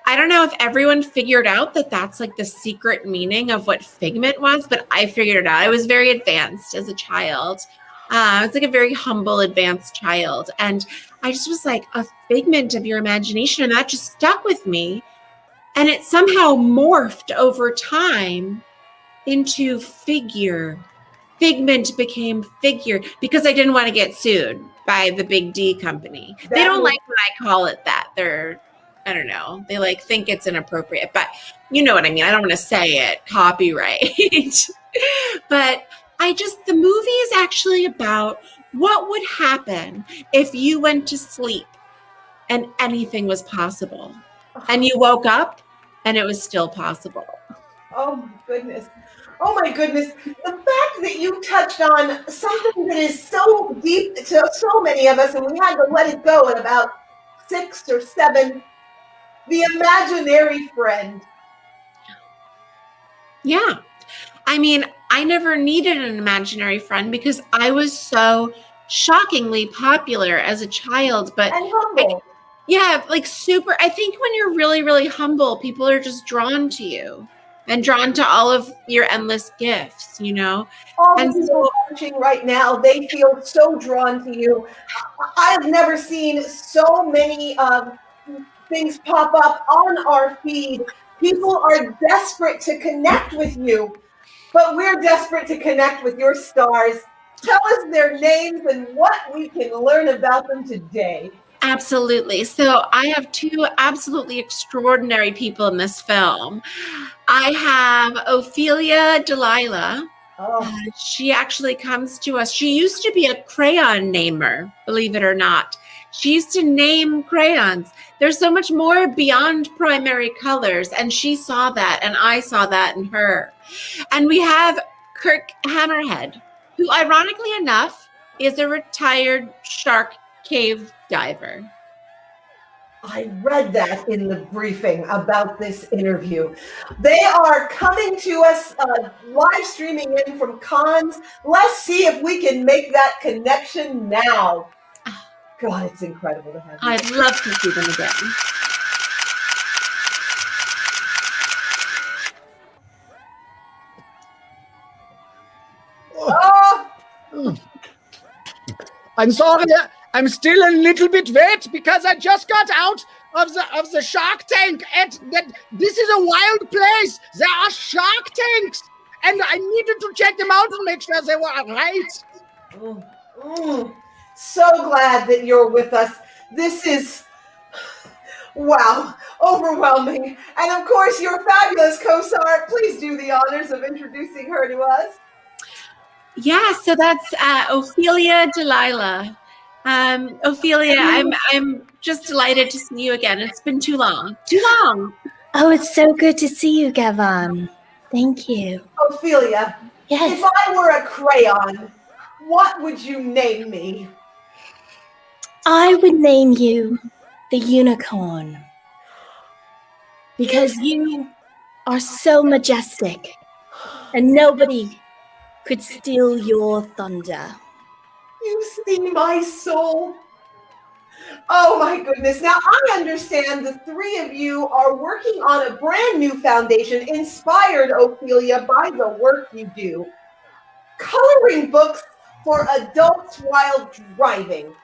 I don't know if everyone figured out that that's the secret meaning of what figment was, but I figured it out. I was very advanced as a child. I was a very humble, advanced child. And I just was like, a figment of your imagination. And that just stuck with me. And it somehow morphed over time into figure. Figment became figure because I didn't want to get sued by the big D company. They don't like when I call it that. I don't know. They like think it's inappropriate, but you know what I mean. I don't want to say it, copyright. But the movie is actually about what would happen if you went to sleep and anything was possible, and you woke up and it was still possible. Oh my goodness. Oh my goodness. The fact that you touched on something that is so deep to so many of us, and we had to let it go at about 6 or 7, the imaginary friend. Yeah. I mean, I never needed an imaginary friend because I was so shockingly popular as a child, but And humble. like super. I think when you're really, really humble, people are just drawn to you and drawn to all of your endless gifts, you know? All the And people watching right now, they feel so drawn to you. I've never seen so many things pop up on our feed. People are desperate to connect with you, but we're desperate to connect with your stars. Tell us their names and what we can learn about them today. Absolutely. So I have 2 absolutely extraordinary people in this film. I have Ophelia Delilah. Oh. She actually comes to us. She used to be a crayon namer, believe it or not. She used to name crayons. There's so much more beyond primary colors, and she saw that, and I saw that in her. And we have Kirk Hammerhead, who, ironically enough, is a retired shark cave diver. I read that in the briefing about this interview. They are coming to us live streaming in from cons. Let's see if we can make that connection now. God, it's incredible to have you. I'd love to see them again. Oh! I'm sorry, I'm still a little bit wet because I just got out of the shark tank. This is a wild place. There are shark tanks, and I needed to check them out and make sure they were all right. So glad that you're with us. This is, wow, overwhelming. And of course, your fabulous co-star. Please do the honors of introducing her to us. Yeah, so that's Ophelia Delilah. Ophelia, I'm just delighted to see you again. It's been too long. Too long. Oh, it's so good to see you, Gavin. Thank you. Ophelia, Yes. if I were a crayon, what would you name me? I would name you the unicorn because you are so majestic and nobody could steal your thunder. You see my soul. Oh my goodness. Now I understand the 3 of you are working on a brand new foundation inspired, Ophelia, by the work you do. Coloring books for adults while driving.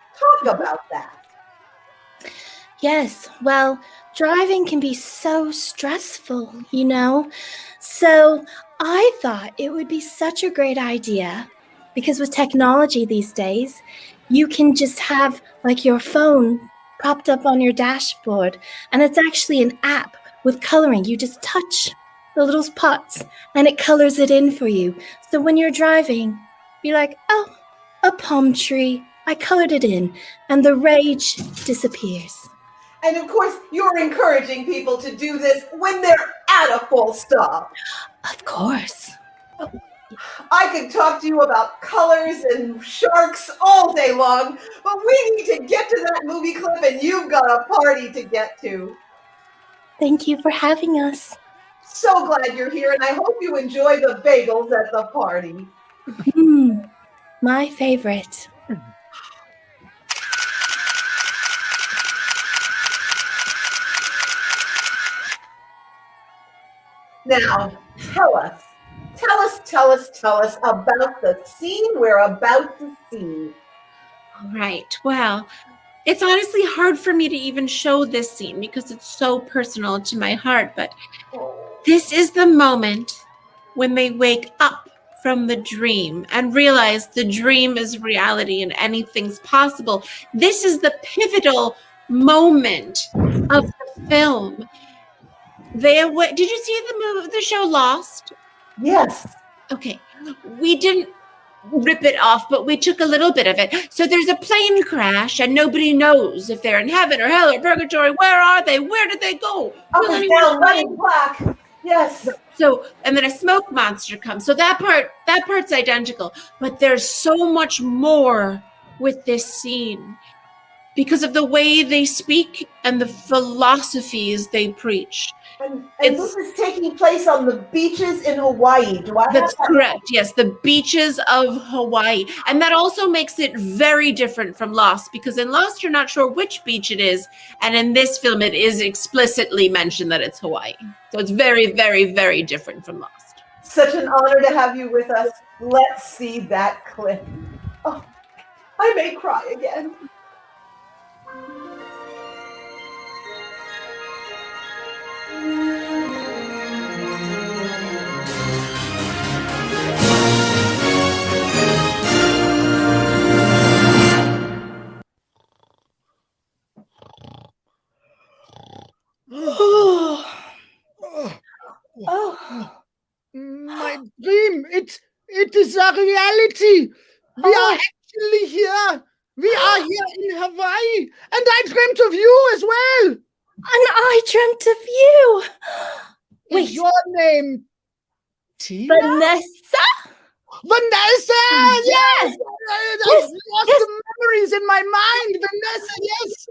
Talk about that. Yes, well, driving can be so stressful, you know? So I thought it would be such a great idea because with technology these days, you can just have like your phone propped up on your dashboard, and it's actually an app with coloring. You just touch the little spots and it colors it in for you. So when you're driving, you're like, oh, a palm tree. I colored it in, and the rage disappears. And of course, you're encouraging people to do this when they're at a full stop. Of course. I could talk to you about colors and sharks all day long, but we need to get to that movie clip, and you've got a party to get to. Thank you for having us. So glad you're here, and I hope you enjoy the bagels at the party. My favorite. Now, tell us about the scene we're about to see. All right. Well, it's honestly hard for me to even show this scene because it's so personal to my heart, but this is the moment when they wake up from the dream and realize the dream is reality and anything's possible. This is the pivotal moment of the film. Did you see the show Lost? Yes. Okay, we didn't rip it off, but we took a little bit of it. So there's a plane crash, and nobody knows if they're in heaven or hell or purgatory. Where are they? Where did they go? Up and down, running black. Yes. So, and then a smoke monster comes. So that part's identical, but there's so much more with this scene because of the way they speak and the philosophies they preach. And this is taking place on the beaches in Hawaii. That's correct. Yes, the beaches of Hawaii. And that also makes it very different from Lost, because in Lost, you're not sure which beach it is. And in this film, it is explicitly mentioned that it's Hawaii. So it's very, very, very different from Lost. Such an honor to have you with us. Let's see that clip. Oh, I may cry again. My dream, it is a reality. We are actually here. We are here in Hawaii, and I dreamt of you as well. And I dreamt of you. Wait. Is your name Tina? Vanessa? Vanessa! Yes! I've lost the memories in my mind. Vanessa, yes.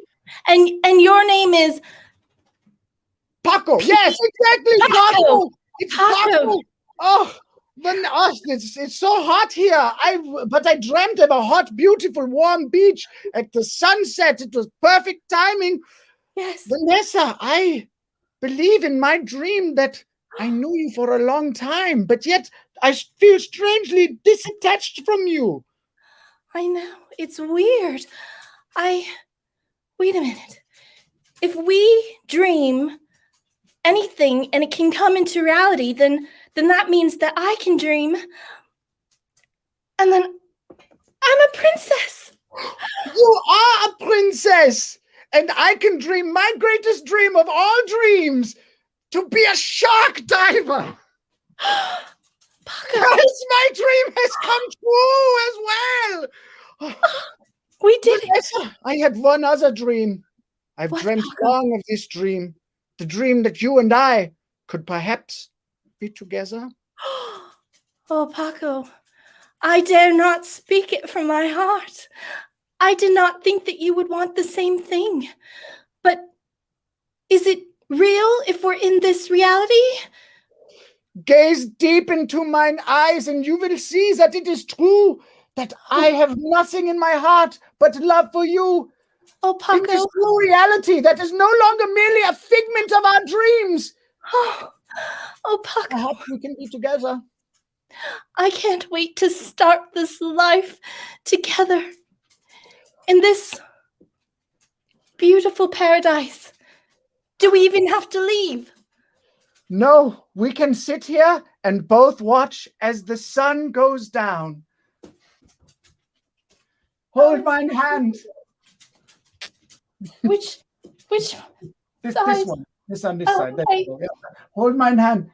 And your name is Paco. Yes, exactly. Paco. It's Paco. Oh, it's so hot here. But I dreamt of a hot, beautiful, warm beach at the sunset. It was perfect timing. Yes. Vanessa, I believe in my dream that I knew you for a long time, but yet I feel strangely disattached from you. I know. It's weird. Wait a minute. If we dream anything and it can come into reality, then that means that I can dream. And then I'm a princess. You are a princess. And I can dream my greatest dream of all dreams, to be a shark diver. Yes, my dream has come true as well. We did it. I had one other dream. I've dreamt long of this dream. The dream that you and I could perhaps be together. Oh, Paco, I dare not speak it from my heart. I did not think that you would want the same thing. But is it real if we're in this reality? Gaze deep into mine eyes and you will see that it is true, that I have nothing in my heart but love for you. Oh, Paco. In this true reality that is no longer merely a figment of our dreams. Oh, Paco. I hope we can be together. I can't wait to start this life together in this beautiful paradise. Do we even have to leave? No, we can sit here and both watch as the sun goes down. Hold mine hand. Which this one. This on this side. There okay. you go. Yeah. Hold mine hand.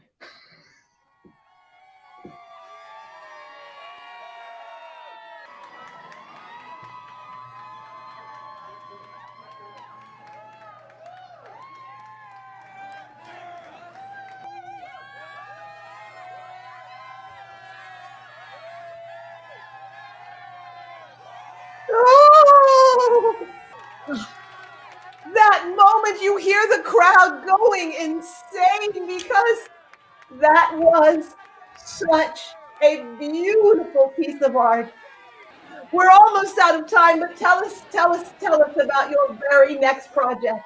That moment you hear the crowd going insane, because that was such a beautiful piece of art. We're almost out of time, but tell us about your very next project.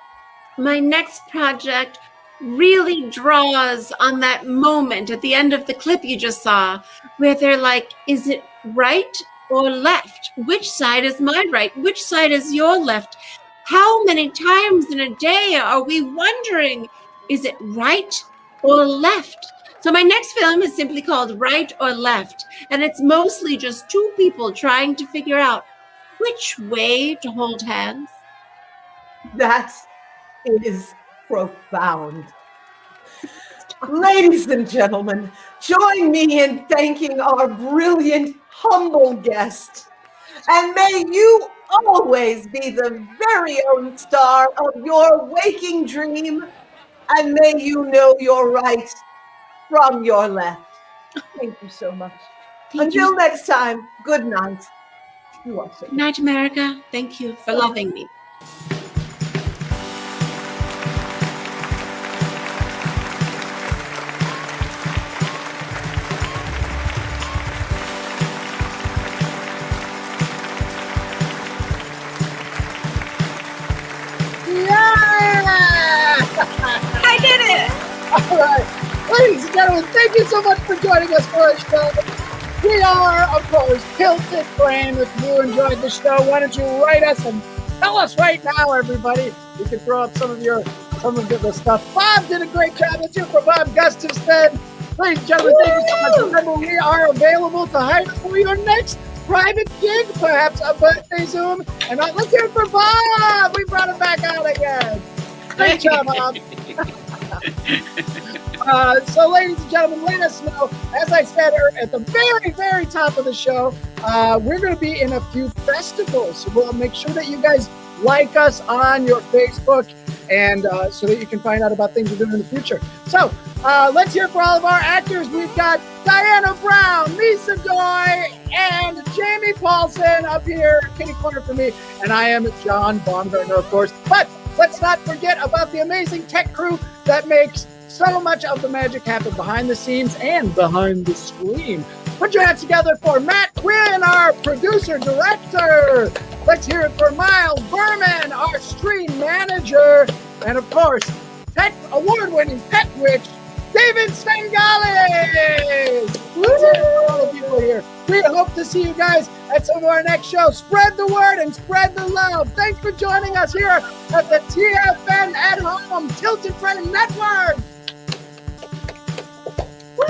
My next project really draws on that moment at the end of the clip you just saw, where they're like, is it right or left? Which side is my right? Which side is your left? How many times in a day are we wondering, is it right or left? So my next film is simply called Right or Left, and it's mostly just two people trying to figure out which way to hold hands. That is profound. Ladies and gentlemen, join me in thanking our brilliant, humble guest. And may you always be the very own star of your waking dream. And may you know your right from your left. Thank you so much. Until next time, good night. You are so Good night, America. Thank you for loving me. I did it! All right. Ladies and gentlemen, thank you so much for joining us for our show. We are, of course, Tilted Frame. If you enjoyed the show, why don't you write us and tell us right now, everybody. You can throw up some of the stuff. Bob did a great job. Let's hear from Bob Gustafson. Ladies and gentlemen, thank you so much. Remember, we are available to hire for your next private gig, perhaps a birthday Zoom. And let's hear it for Bob. We brought him back out again. Great job, Bob. So, ladies and gentlemen, let us know. As I said at the very, very top of the show, we're going to be in a few festivals. So we'll make sure that you guys like us on your Facebook, and so that you can find out about things we're doing in the future. So let's hear for all of our actors. We've got Diana Brown, Misa Doy, and Jamie Paulson up here, kitty corner for me, and I am John Baumgartner, of course. But let's not forget about the amazing tech crew that makes so much of the magic happen behind the scenes and behind the screen. Put your hands together for Matt Quinn, our producer-director. Let's hear it for Miles Berman, our stream manager. And of course, tech award-winning tech witch, David Svengalis. Let's hear it for all the people here. We hope to see you guys at some of our next shows. Spread the word and spread the love. Thanks for joining us here at the TFN at Home Tilted Frame Network. Woo!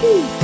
Woo!